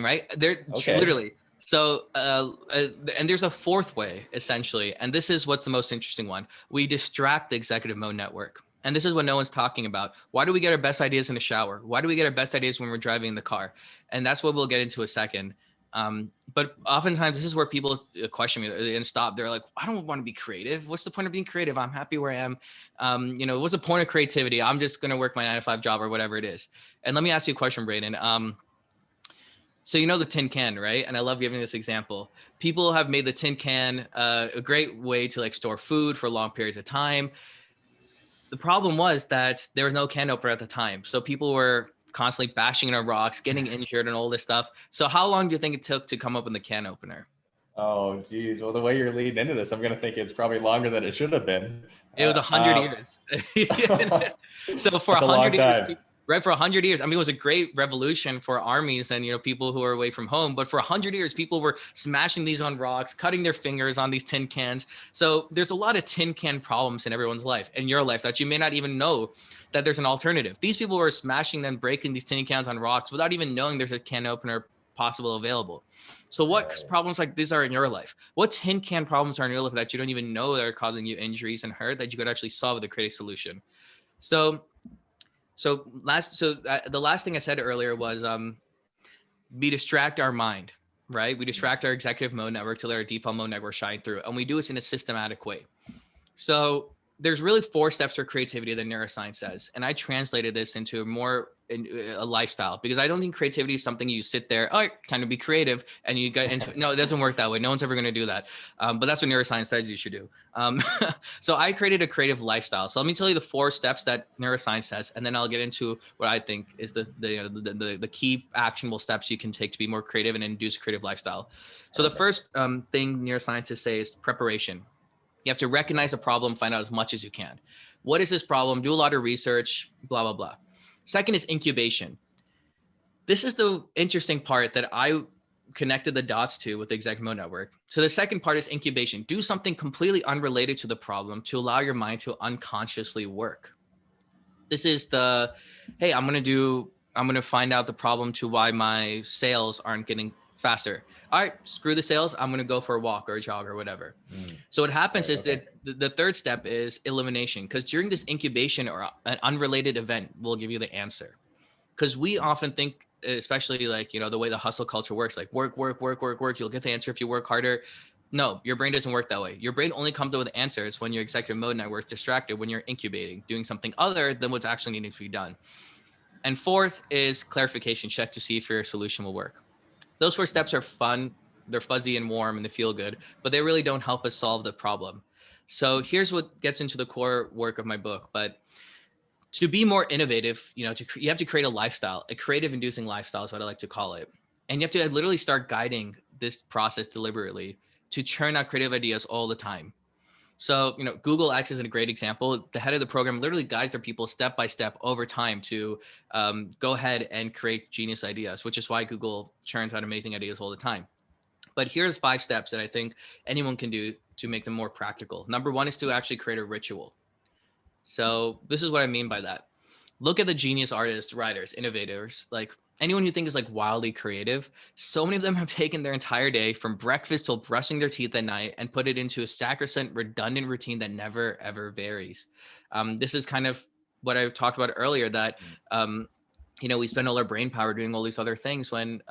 right? There literally. So, and there's a fourth way essentially, and this is what's the most interesting one. We distract the executive mode network. And this is what no one's talking about. Why do we get our best ideas in the shower? Why do we get our best ideas when we're driving in the car? And that's what we'll get into a second. But oftentimes this is where people question me and stop. They're like, I don't want to be creative. What's the point of being creative? I'm happy where I am. What's the point of creativity? I'm just going to work my 9-to-5 job or whatever it is. And let me ask you a question, Braden. So the tin can, right? And I love giving this example. People have made the tin can a great way to like store food for long periods of time. The problem was that there was no can opener at the time. So people were constantly bashing into rocks, getting injured and all this stuff. So how long do you think it took to come up with the can opener? Oh, geez. Well, the way you're leading into this, I'm going to think it's probably longer than it should have been. It was 100 years. So for 100 years, right? For 100 years, I mean, it was a great revolution for armies and, people who are away from home. But for 100 years, people were smashing these on rocks, cutting their fingers on these tin cans. So there's a lot of tin can problems in everyone's life, in your life, that you may not even know that there's an alternative. These people were smashing them, breaking these tin cans on rocks without even knowing there's a can opener possible available. So what problems like these are in your life? What tin can problems are in your life that you don't even know that are causing you injuries and hurt that you could actually solve with a creative solution? So the last thing I said earlier was we distract our mind, right? We distract our executive mode network to let our default mode network shine through, and we do this in a systematic way. So there's really 4 steps for creativity that neuroscience says, and I translated this into a lifestyle, because I don't think creativity is something you sit there, time to be creative, and you get into. No, it doesn't work that way. No one's ever going to do that. But that's what neuroscience says you should do. So I created a creative lifestyle. So let me tell you the 4 steps that neuroscience says, and then I'll get into what I think is the key actionable steps you can take to be more creative and induce a creative lifestyle. So the first thing neuroscientists say is preparation. You have to recognize the problem, find out as much as you can. What is this problem? Do a lot of research, blah, blah, blah. Second is incubation. This is the interesting part that I connected the dots to with the executive mode network. So the second part is incubation. Do something completely unrelated to the problem to allow your mind to unconsciously work. This is hey, I'm going to find out the problem to why my sales aren't getting faster. All right, screw the sales. I'm going to go for a walk or a jog or whatever. So what happens is that the third step is elimination, because during this incubation or an unrelated event will give you the answer. Because we often think, especially like, the way the hustle culture works, like work, you'll get the answer if you work harder. No, your brain doesn't work that way. Your brain only comes up with answers when your executive mode network is distracted, when you're incubating, doing something other than what's actually needing to be done. And fourth is clarification. Check to see if your solution will work. Those 4 steps are fun, they're fuzzy and warm and they feel good, but they really don't help us solve the problem. So here's what gets into the core work of my book. But to be more innovative, you have to create a lifestyle, a creative inducing lifestyle is what I like to call it. And you have to literally start guiding this process deliberately to churn out creative ideas all the time. So, Google X is a great example. The head of the program literally guides their people step by step over time to go ahead and create genius ideas, which is why Google churns out amazing ideas all the time. But here's 5 steps that I think anyone can do to make them more practical. Number 1 is to actually create a ritual. So this is what I mean by that. Look at the genius artists, writers, innovators, like anyone you think is like wildly creative. So many of them have taken their entire day from breakfast till brushing their teeth at night and put it into a sacrosanct, redundant routine that never, ever varies. This is kind of what I talked about earlier, that, we spend all our brain power doing all these other things when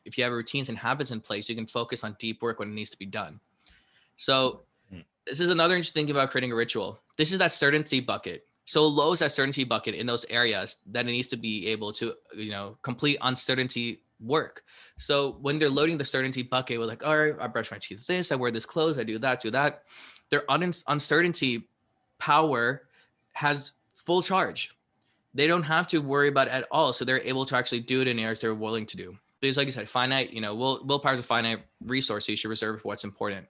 if you have routines and habits in place, you can focus on deep work when it needs to be done. So this is another interesting thing about creating a ritual. This is that certainty bucket. So low is that certainty bucket in those areas that it needs to be able to, complete uncertainty work. So when they're loading the certainty bucket, we're like, all right, I brush my teeth with this, I wear this clothes, I do that. Their uncertainty power has full charge. They don't have to worry about it at all. So they're able to actually do it in areas they're willing to do. Because like you said, finite, willpower is a finite resource. So you should reserve for what's important.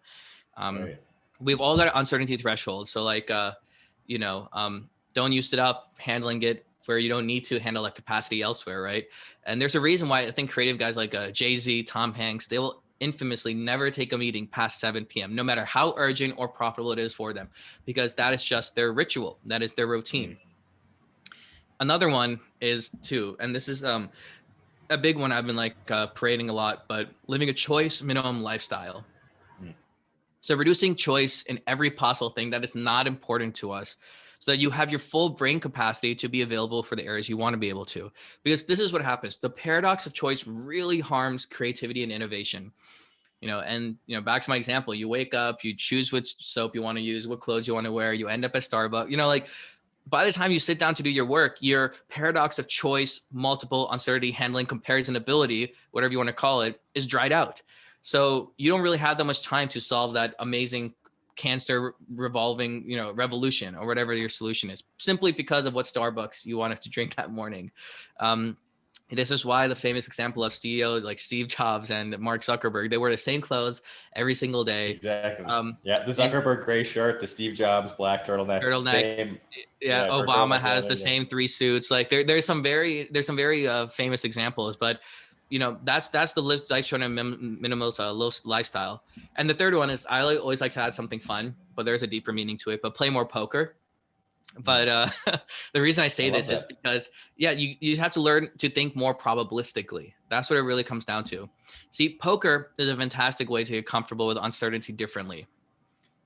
Right. We've all got an uncertainty threshold. So like, don't use it up handling it where you don't need to handle that capacity elsewhere, right? And there's a reason why I think creative guys like Jay-Z, Tom Hanks, they will infamously never take a meeting past 7 p.m., no matter how urgent or profitable it is for them, because that is just their ritual. That is their routine. Another one is too, and this is a big one I've been parading a lot, but living a choice minimum lifestyle. So reducing choice in every possible thing that is not important to us, so that you have your full brain capacity to be available for the areas you want to be able to. Because this is what happens. The paradox of choice really harms creativity and innovation. Back to my example, you wake up, you choose which soap you want to use, what clothes you want to wear, you end up at Starbucks, by the time you sit down to do your work, your paradox of choice, multiple, uncertainty, handling, comparison ability, whatever you want to call it, is dried out. So you don't really have that much time to solve that amazing cancer revolving, revolution or whatever your solution is, simply because of what Starbucks you wanted to drink that morning. This is why the famous example of CEOs like Steve Jobs and Mark Zuckerberg, they wear the same clothes every single day. Exactly. The Zuckerberg gray shirt, the Steve Jobs black turtleneck. Same. Yeah, Obama has the same 3 suits. Like there's some very famous examples, but that's the minimalist lifestyle. And the third one is I always like to add something fun, but there's a deeper meaning to it. But play more poker. But the reason I say this is because, you have to learn to think more probabilistically. That's what it really comes down to. See, poker is a fantastic way to get comfortable with uncertainty differently.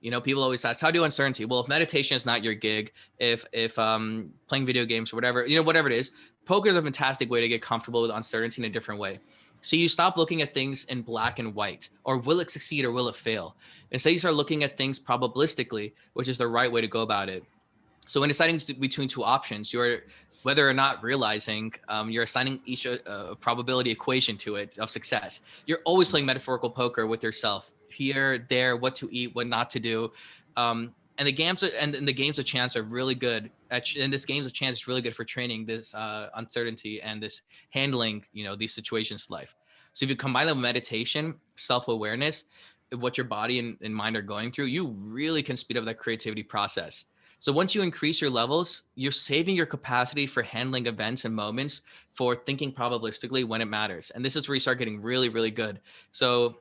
People always ask, how do uncertainty? Well, if meditation is not your gig, if playing video games or whatever, whatever it is, poker is a fantastic way to get comfortable with uncertainty in a different way. So you stop looking at things in black and white, or will it succeed or will it fail? Instead, you start looking at things probabilistically, which is the right way to go about it. So when deciding between 2 options, you're whether or not realizing you're assigning each a probability equation to it of success. You're always playing metaphorical poker with yourself, here, there, what to eat, what not to do. And the games of chance are really good. And this games of chance is really good for training this uncertainty and this handling, these situations in life. So if you combine them with meditation, self-awareness, what your body and mind are going through, you really can speed up that creativity process. So once you increase your levels, you're saving your capacity for handling events and moments, for thinking probabilistically when it matters. And this is where you start getting really, really good. So,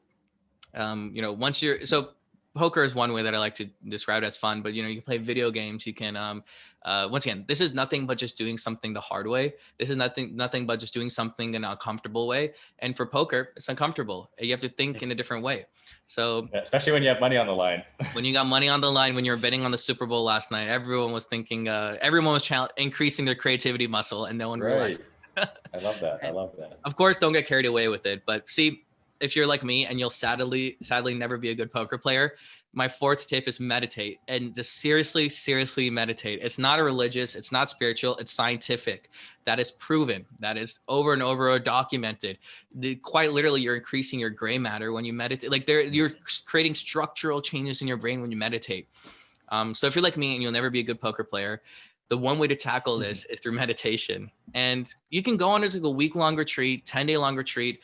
poker is one way that I like to describe it as fun, but you can play video games. You can, once again, this is nothing but just doing something the hard way. This is nothing but just doing something in a comfortable way. And for poker, it's uncomfortable. You have to think in a different way. So especially when you have money on the line. When you got money on the line, when you were betting on the Super Bowl last night, everyone was thinking, everyone was increasing their creativity muscle, and no one realized. I love that. I love that. Of course, don't get carried away with it. But see, if you're like me and you'll sadly never be a good poker player, my 4th tip is meditate, and just seriously meditate. It's not a religious, it's not spiritual, it's scientific. That is proven. That is over and over documented. Quite literally, you're increasing your gray matter when you meditate. You're creating structural changes in your brain when you meditate. So if you're like me and you'll never be a good poker player, the one way to tackle this is through meditation. And you can go on to a week-long retreat, 10-day long retreat,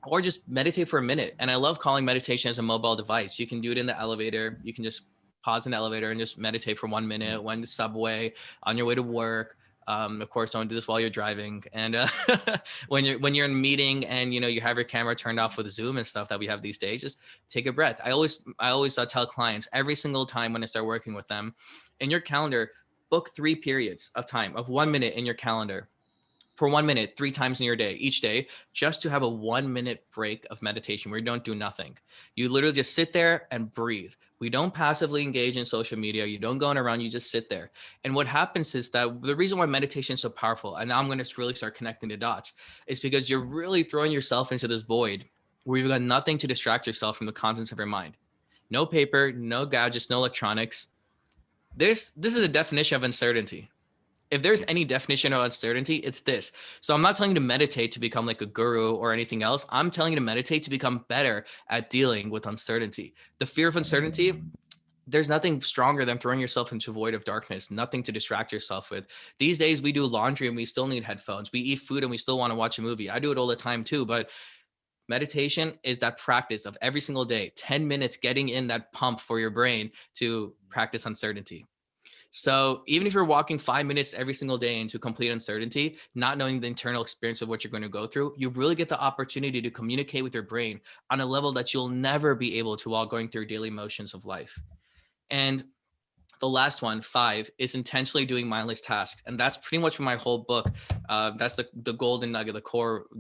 or just meditate for a minute. And I love calling meditation as a mobile device. You can do it in the elevator. You can just pause in the elevator and just meditate for 1 minute, when the subway, on your way to work. Of course, don't do this while you're driving. And when you're in a meeting and you have your camera turned off with Zoom and stuff that we have these days, just take a breath. I always tell clients every single time when I start working with them, in your calendar, book 3 periods of time of 1 minute in your calendar. For 1 minute, 3 times in your day, each day, just to have a 1 minute break of meditation where you don't do nothing. You literally just sit there and breathe. We don't passively engage in social media. You don't go on around, you just sit there. And what happens is that the reason why meditation is so powerful, and now I'm going to really start connecting the dots, is because you're really throwing yourself into this void where you've got nothing to distract yourself from the contents of your mind. No paper, no gadgets, no electronics. This is a definition of uncertainty. If there's any definition of uncertainty, it's this. So I'm not telling you to meditate to become like a guru or anything else. I'm telling you to meditate to become better at dealing with uncertainty. The fear of uncertainty, there's nothing stronger than throwing yourself into a void of darkness, nothing to distract yourself with. These days we do laundry and we still need headphones. We eat food and we still want to watch a movie. I do it all the time too, but meditation is that practice of every single day, 10 minutes getting in that pump for your brain to practice uncertainty. So even if you're walking 5 minutes every single day into complete uncertainty, not knowing the internal experience of what you're going to go through, you really get the opportunity to communicate with your brain on a level that you'll never be able to while going through daily motions of life. And the last one, 5, is intentionally doing mindless tasks. And that's pretty much my whole book. That's the golden nugget, the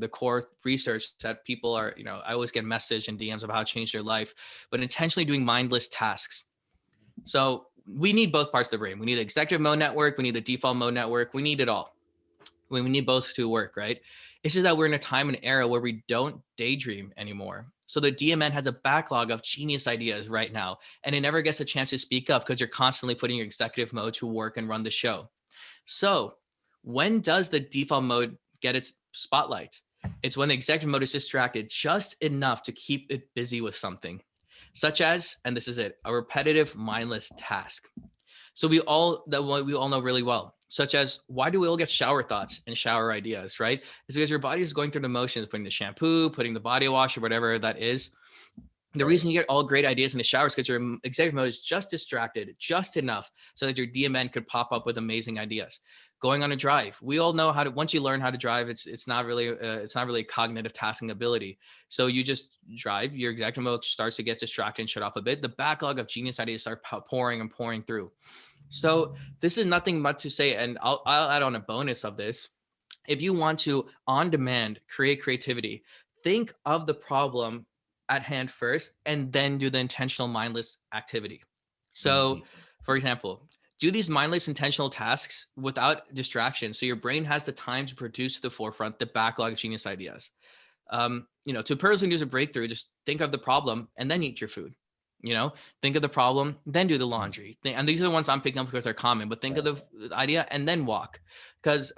core research that people are, I always get message and DMs of how it changed their life, but intentionally doing mindless tasks. So we need both parts of the brain. We need the executive mode network. We need the default mode network. We need it all. We need both to work, right? It's just that we're in a time and era where we don't daydream anymore. So the DMN has a backlog of genius ideas right now, and it never gets a chance to speak up because you're constantly putting your executive mode to work and run the show. So when does the default mode get its spotlight? It's when the executive mode is distracted just enough to keep it busy with something, such as, and this is it, a repetitive mindless task. So we all know really well, such as, why do we all get shower thoughts and shower ideas, right? It's because your body is going through the motions, putting the shampoo, putting the body wash, or whatever that is. The reason you get all great ideas in the shower is because your executive mode is just distracted just enough so that your DMN could pop up with amazing ideas. Going on a drive, we all know how to. Once you learn how to drive, it's not really a cognitive tasking ability. So you just drive. Your executive mode starts to get distracted and shut off a bit. The backlog of genius ideas start pouring and pouring through. So this is nothing much to say, and I'll add on a bonus of this. If you want to on demand create creativity, think of the problem at hand first, and then do the intentional mindless activity. So, for example, do these mindless intentional tasks without distraction, so your brain has the time to produce to the forefront the backlog of genius ideas. To personally use a breakthrough, just think of the problem and then eat your food. Think of the problem, then do the laundry. And these are the ones I'm picking up because they're common, but think of the idea and then walk. Because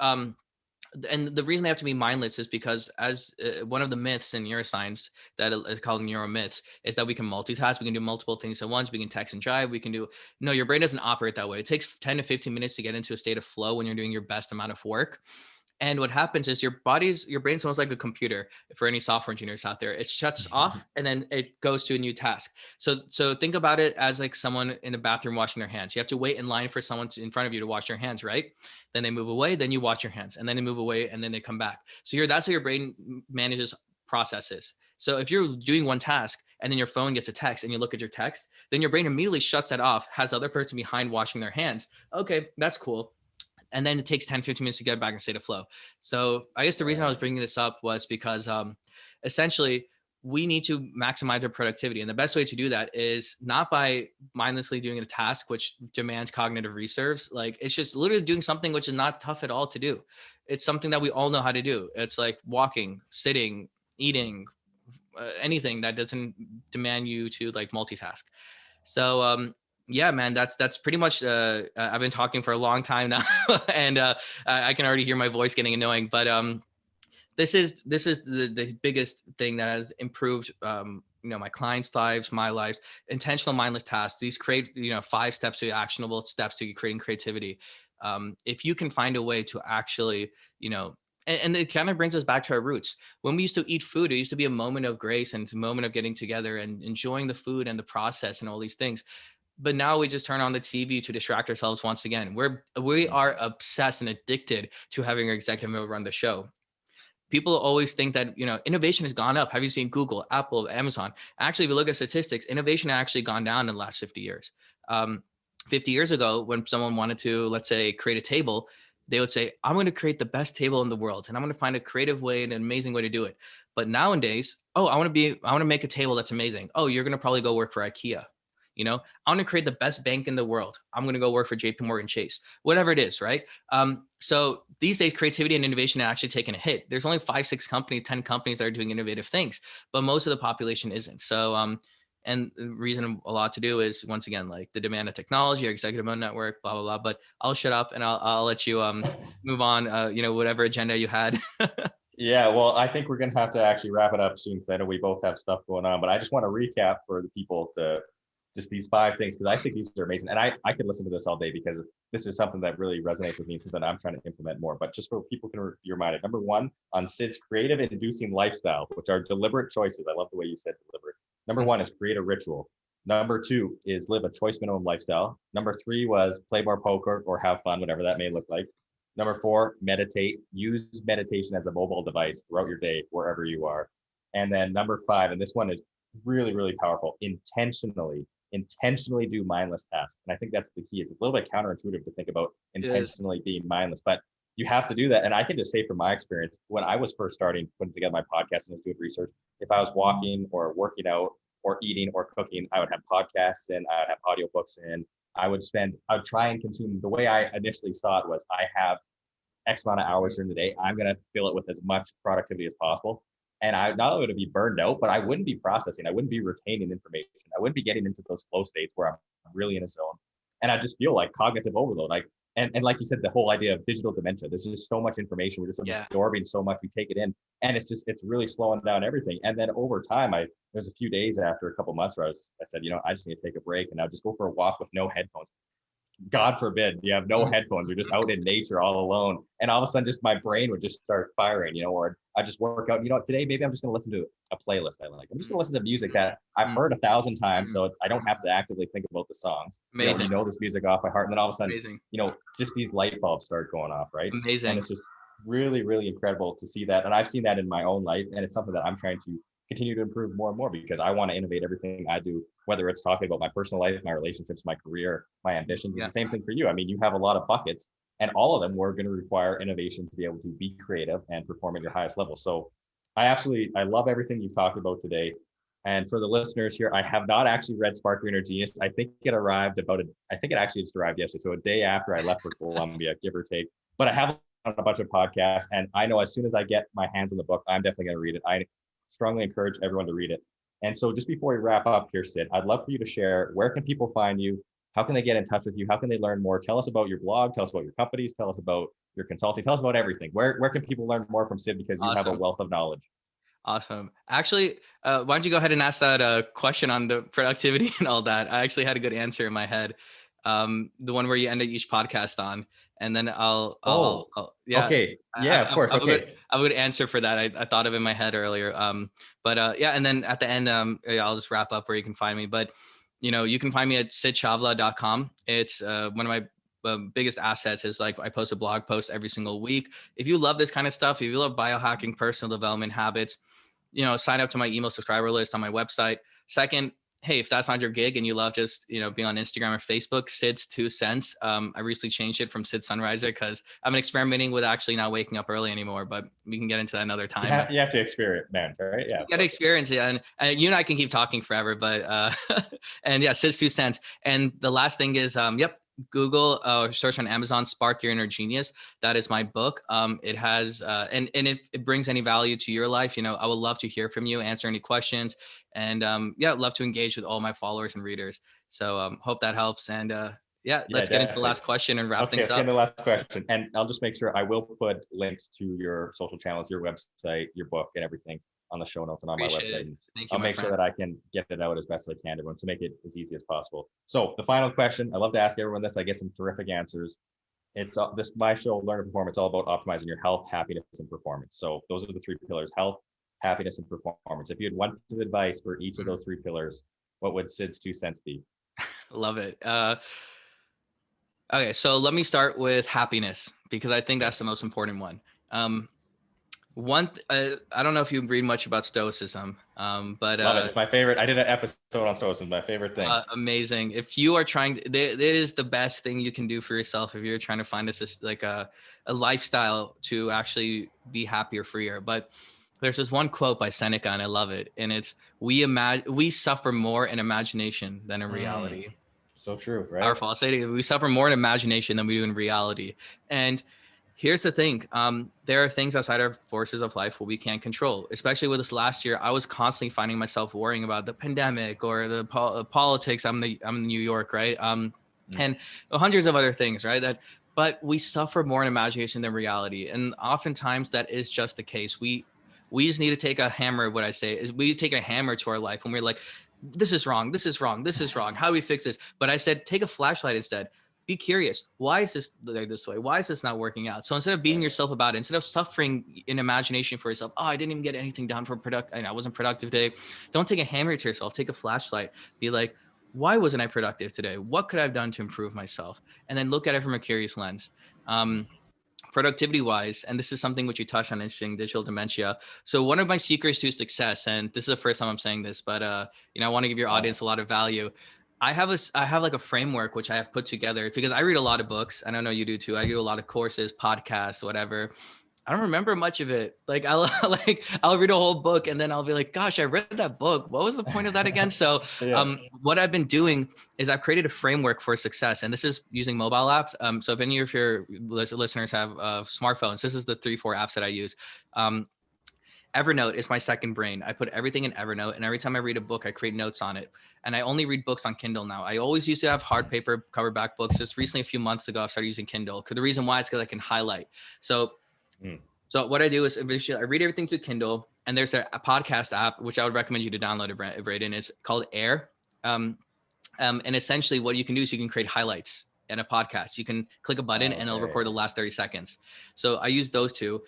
and the reason they have to be mindless is because, as one of the myths in neuroscience that is called neuromyths, is that we can multitask. We can do multiple things at once. We can text and drive. No, your brain doesn't operate that way. It takes 10 to 15 minutes to get into a state of flow when you're doing your best amount of work. And what happens is your brain's almost like a computer for any software engineers out there. It shuts off and then it goes to a new task. So think about it as like someone in the bathroom washing their hands. You have to wait in line for someone in front of you to wash your hands, right? Then they move away, then you wash your hands, and then they move away, and then they come back. So that's how your brain manages processes. So if you're doing one task and then your phone gets a text and you look at your text, then your brain immediately shuts that off, has the other person behind washing their hands. Okay, that's cool. And then it takes 10, 15 minutes to get back in state of flow. So I guess the reason I was bringing this up was because essentially we need to maximize our productivity. And the best way to do that is not by mindlessly doing a task, which demands cognitive reserves. Like, it's just literally doing something which is not tough at all to do. It's something that we all know how to do. It's like walking, sitting, eating, anything that doesn't demand you to like multitask. So, yeah, man, that's pretty much, I've been talking for a long time now and I can already hear my voice getting annoying, but this is the biggest thing that has improved, my clients' lives, my lives. Intentional mindless tasks. These create, 5 steps to actionable steps to creating creativity. If you can find a way to actually, and it kind of brings us back to our roots. When we used to eat food, it used to be a moment of grace and a moment of getting together and enjoying the food and the process and all these things. But now we just turn on the TV to distract ourselves once again. We are obsessed and addicted to having our executive mode run the show. People always think that, innovation has gone up. Have you seen Google, Apple, Amazon? Actually, if you look at statistics, innovation has actually gone down in the last 50 years. 50 years ago, when someone wanted to, let's say, create a table, they would say, I'm going to create the best table in the world, and I'm going to find a creative way and an amazing way to do it. But nowadays, I want to make a table that's amazing. Oh, you're going to probably go work for IKEA. I want to create the best bank in the world. I'm going to go work for JP Morgan Chase, whatever it is, right? So these days, creativity and innovation are actually taking a hit. There's only 5, 6 companies, 10 companies that are doing innovative things, but most of the population isn't. So And the reason a lot to do is, once again, like the demand of technology, our executive mode network, blah, blah, blah. But I'll shut up and I'll let you move on, whatever agenda you had. Yeah, well, I think we're going to have to actually wrap it up soon because I know we both have stuff going on. But I just want to recap for the people to just these 5 things because I think these are amazing. And I could listen to this all day because this is something that really resonates with me and something I'm trying to implement more. But just for people can be reminded, number 1 on Sid's creative and inducing lifestyle, which are deliberate choices. I love the way you said deliberate. Number 1 is create a ritual. Number 2 is live a choice minimum lifestyle. Number 3 was play more poker or have fun, whatever that may look like. Number 4, meditate. Use meditation as a mobile device throughout your day, wherever you are. And then number 5, and this one is really, really powerful, intentionally do mindless tasks. And I think that's the key. It's a little bit counterintuitive to think about intentionally being mindless, but you have to do that. And I can just say from my experience, when I was first starting putting together my podcast and was doing research, if I was walking or working out or eating or cooking, I would have podcasts and I would have audiobooks in. I would try and consume. The way I initially saw it was I have X amount of hours during the day. I'm going to fill it with as much productivity as possible. And I not only would be burned out, but I wouldn't be processing. I wouldn't be retaining information. I wouldn't be getting into those flow states where I'm really in a zone. And I just feel like cognitive overload. And like you said, the whole idea of digital dementia, there's just so much information. We're just absorbing so much. We take it in and it's really slowing down everything. And then over time, there's a few days after a couple months where I said, I just need to take a break and I'll just go for a walk with no headphones. God forbid you have no headphones. You're just out in nature all alone. And all of a sudden just my brain would just start firing, or I just work out, today, maybe I'm just going to listen to a playlist I like. I'm just going to listen to music that I've heard 1,000 times. So I don't have to actively think about the songs. Amazing. You know this music off by heart. And then all of a sudden, just these light bulbs start going off, right? Amazing. And it's just really, really incredible to see that. And I've seen that in my own life. And it's something that I'm trying to continue to improve more and more because I want to innovate everything I do, whether it's talking about my personal life, my relationships, my career, my ambitions. It's the same thing for you. I mean, you have a lot of buckets and all of them were going to require innovation to be able to be creative and perform at your highest level. So I love everything you've talked about today. And for the listeners here, I have not actually read Spark Your Inner Genius. I think it actually just arrived yesterday. So a day after I left for Columbia, give or take, but I have a bunch of podcasts and I know as soon as I get my hands on the book, I'm definitely going to read it. I strongly encourage everyone to read it. And so just before we wrap up here, Sid, I'd love for you to share, where can people find you? How can they get in touch with you? How can they learn more? Tell us about your blog. Tell us about your companies. Tell us about your consulting. Tell us about everything. Where can people learn more from Sid? Because you have a wealth of knowledge. Awesome. Actually, why don't you go ahead and ask that question on the productivity and all that? I actually had a good answer in my head. The one where you ended each podcast on, and then I'll okay. Yeah, of course. Okay. I have a good answer for that. I thought of it in my head earlier. And then at the end, I'll just wrap up where you can find me. But, you can find me at sidchawla.com. It's one of my biggest assets is like I post a blog post every single week. If you love this kind of stuff, if you love biohacking, personal development habits, sign up to my email subscriber list on my website. Second, hey, if that's not your gig and you love just, being on Instagram or Facebook, Sid's 2 cents. I recently changed it from Sid Sunriser because I'm experimenting with actually not waking up early anymore, but we can get into that another time. You have to experience, man, right? Yeah. You got to experience it. And you and I can keep talking forever, but, and yeah, Sid's 2 cents. And the last thing is, Google, search on Amazon, Spark Your Inner Genius. That is my book. It has, and if it brings any value to your life, I would love to hear from you, answer any questions, and I'd love to engage with all my followers and readers. So hope that helps. And let's get into the last question and wrap things up. Okay, let's get into the last question. And I'll just make sure I will put links to your social channels, your website, your book, and everything on the show notes and on my website. I'll make sure that I can get it out as best I can to everyone to make it as easy as possible. So the final question, I love to ask everyone this. I get some terrific answers. It's my show, Learn to Perform. It's all about optimizing your health, happiness, and performance. So those are the 3 pillars: health, happiness, and performance. If you had one piece of advice for each of those 3 pillars, what would Sid's 2 cents be? Love it. Okay, so let me start with happiness because I think that's the most important one. I don't know if you read much about Stoicism, but love it. It's my favorite. I did an episode on Stoicism. My favorite thing. Amazing. If you are trying to, it is the best thing you can do for yourself if you're trying to find a lifestyle to actually be happier, freer. But there's this one quote by Seneca, and I love it, and it's we suffer more in imagination than in reality. So true, right? Powerful. I'll say it again. We suffer more in imagination than we do in reality, and Here's the thing. There are things outside our forces of life what we can't control. Especially with this last year, I was constantly finding myself worrying about the pandemic or the politics. I'm in New York, right? And hundreds of other things, right? But we suffer more in imagination than reality, and oftentimes that is just the case. We just need to take a hammer. What I say is, we take a hammer to our life when we're like, this is wrong, this is wrong, this is wrong. How do we fix this? But I said, take a flashlight instead. Be curious. Why is this this way? Why is this not working out? So instead of beating yourself about it, instead of suffering in imagination for yourself, oh, I didn't even get anything done for I wasn't productive today. Don't take a hammer to yourself. Take a flashlight. Be like, why wasn't I productive today? What could I have done to improve myself? And then look at it from a curious lens. Productivity wise, and this is something which you touched on, interesting, digital dementia. So one of my secrets to success, and this is the first time I'm saying this, but I want to give your audience a lot of value. I have like a framework which I have put together because I read a lot of books, and I know you do too. I do a lot of courses, podcasts, whatever. I don't remember much of it. Like I'll read a whole book and then I'll be like, gosh, I read that book. What was the point of that again? So what I've been doing is I've created a framework for success, and this is using mobile apps. So if any of your listeners have smartphones, this is the 3-4 apps that I use. Evernote is my second brain. I put everything in Evernote, and every time I read a book, I create notes on it. And I only read books on Kindle now. I always used to have hard paper cover back books. Just recently, a few months ago, I started using Kindle. The reason why is because I can highlight. So what I do is I read everything through Kindle, and there's a podcast app, which I would recommend you to download it, Braden. It's called Air. And essentially what you can do is you can create highlights in a podcast. You can click a button and it'll record the last 30 seconds. So I use those two,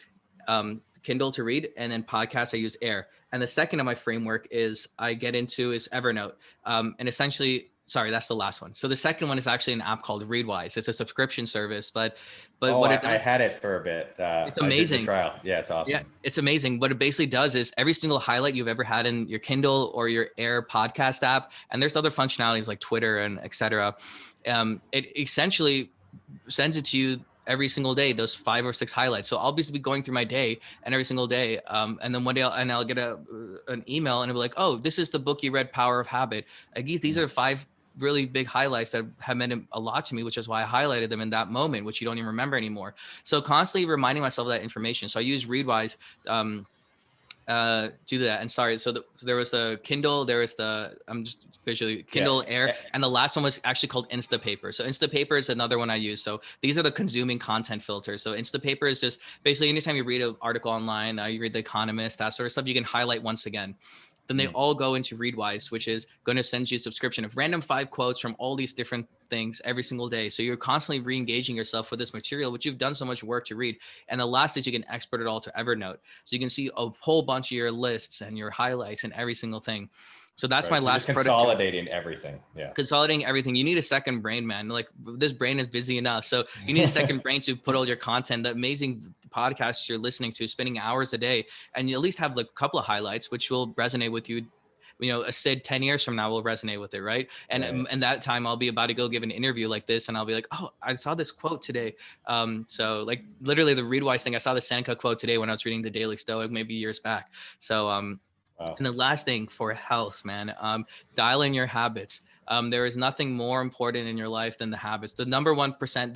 Kindle to read, and then podcasts, I use Air. And the second of my framework is Evernote. And essentially, sorry, that's the last one. So the second one is actually an app called Readwise. It's a subscription service, but I had it for a bit. It's amazing. I did the trial. Yeah, it's awesome. Yeah, it's amazing. What it basically does is every single highlight you've ever had in your Kindle or your Air podcast app, and there's other functionalities like Twitter and etc. It essentially sends it to you every single day, those 5 or 6 highlights. So I'll be going through my day, and every single day, and then one day I'll get an email, and it'll be like, oh, this is the book you read, Power of Habit. Like these are 5 really big highlights that have meant a lot to me, which is why I highlighted them in that moment, which you don't even remember anymore. So constantly reminding myself of that information. So I use Readwise do that. And sorry, so there was the Kindle, there was the Kindle Air, and the last one was actually called Instapaper. So Instapaper is another one I use. So these are the consuming content filters. So Instapaper is just basically anytime you read an article online, you read The Economist, that sort of stuff, you can highlight once again. Then they all go into Readwise, which is going to send you a subscription of random 5 quotes from all these different things every single day. So you're constantly re-engaging yourself with this material, which you've done so much work to read. And the last is you can export it all to Evernote. So you can see a whole bunch of your lists and your highlights and every single thing. So that's my last consolidating everything. Yeah. Consolidating everything. You need a second brain, man. Like this brain is busy enough. So you need a second brain to put all your content, the amazing podcasts you're listening to, spending hours a day, and you at least have like a couple of highlights, which will resonate with you. A Sid 10 years from now will resonate with it. Right. And that time I'll be about to go give an interview like this, and I'll be like, oh, I saw this quote today. So like literally the Readwise thing, I saw the Seneca quote today when I was reading the Daily Stoic, maybe years back. So, and the last thing for health, man, dial in your habits. There is nothing more important in your life than the habits. The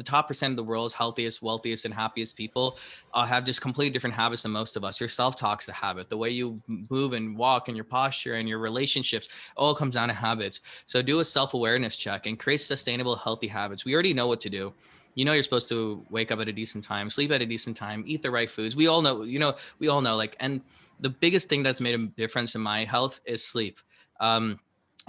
top percent of the world's healthiest, wealthiest, and happiest people have just completely different habits than most of us. Your self-talk's a habit. The way you move and walk and your posture and your relationships all comes down to habits. So do a self-awareness check and create sustainable, healthy habits. We already know what to do. You're supposed to wake up at a decent time, sleep at a decent time, eat the right foods. We all know, and the biggest thing that's made a difference in my health is sleep.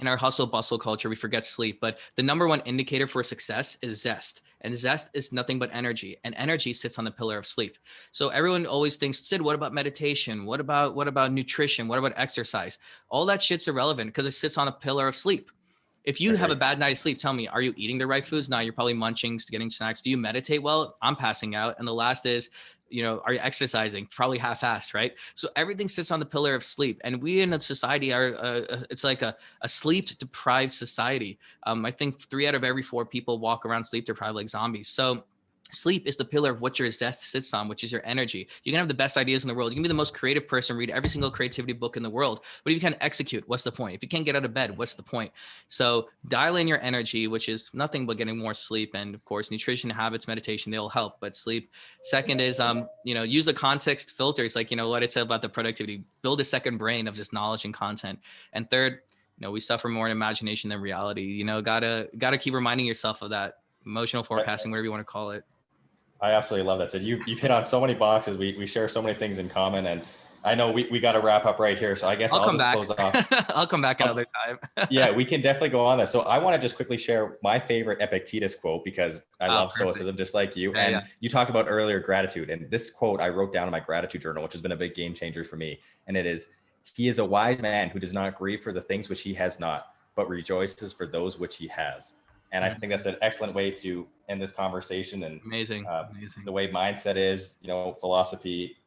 In our hustle bustle culture, we forget sleep, but the number one indicator for success is zest. And zest is nothing but energy, and energy sits on the pillar of sleep. So everyone always thinks, Sid, what about meditation? What about nutrition? What about exercise? All that shit's irrelevant because it sits on a pillar of sleep. If you have a bad night's sleep, tell me, are you eating the right foods? No, you're probably munching, getting snacks. Do you meditate well? I'm passing out. And the last is, are you exercising? Probably half-assed, right? So everything sits on the pillar of sleep. And we in a society are, it's like a sleep-deprived society. I think 3 out of every 4 people walk around sleep-deprived like zombies. So Sleep is the pillar of what your zest sits on, which is your energy. You can have the best ideas in the world. You can be the most creative person, read every single creativity book in the world. But if you can't execute, what's the point? If you can't get out of bed, what's the point? So dial in your energy, which is nothing but getting more sleep. And of course, nutrition, habits, meditation, they'll help. But sleep. Second is, use the context filters. Like, what I said about the productivity, build a second brain of just knowledge and content. And third, we suffer more in imagination than reality. Gotta keep reminding yourself of that. Emotional forecasting, whatever you want to call it. I absolutely love that. So you've hit on so many boxes. We share so many things in common, and I know we got to wrap up right here. So I guess I'll just close off. I'll come back another time. Yeah, we can definitely go on there. So I want to just quickly share my favorite Epictetus quote, because I love Stoicism just like you. Yeah, and you talked about earlier gratitude. And this quote I wrote down in my gratitude journal, which has been a big game changer for me. And it is, "He is a wise man who does not grieve for the things which he has not, but rejoices for those which he has." And I think that's an excellent way to end this conversation. And amazing. The way mindset is, philosophy,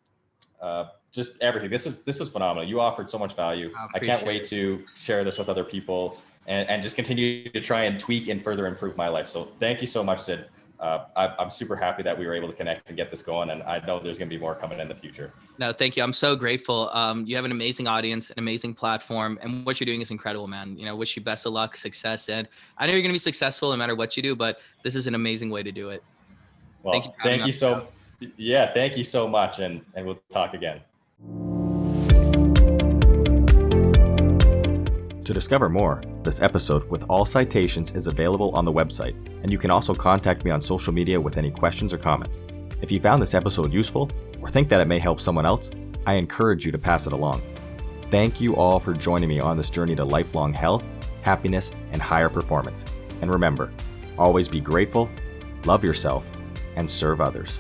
just everything. This was phenomenal. You offered so much value. I can't wait to share this with other people and just continue to try and tweak and further improve my life. So thank you so much, Sid. I'm super happy that we were able to connect and get this going, and I know there's going to be more coming in the future. No, thank you. I'm so grateful. You have an amazing audience, an amazing platform, and what you're doing is incredible, man. Wish you best of luck, success, and I know you're going to be successful no matter what you do, but this is an amazing way to do it. Well, thank you so much, and we'll talk again. To discover more, this episode with all citations is available on the website, and you can also contact me on social media with any questions or comments. If you found this episode useful or think that it may help someone else, I encourage you to pass it along. Thank you all for joining me on this journey to lifelong health, happiness, and higher performance. And remember, always be grateful, love yourself, and serve others.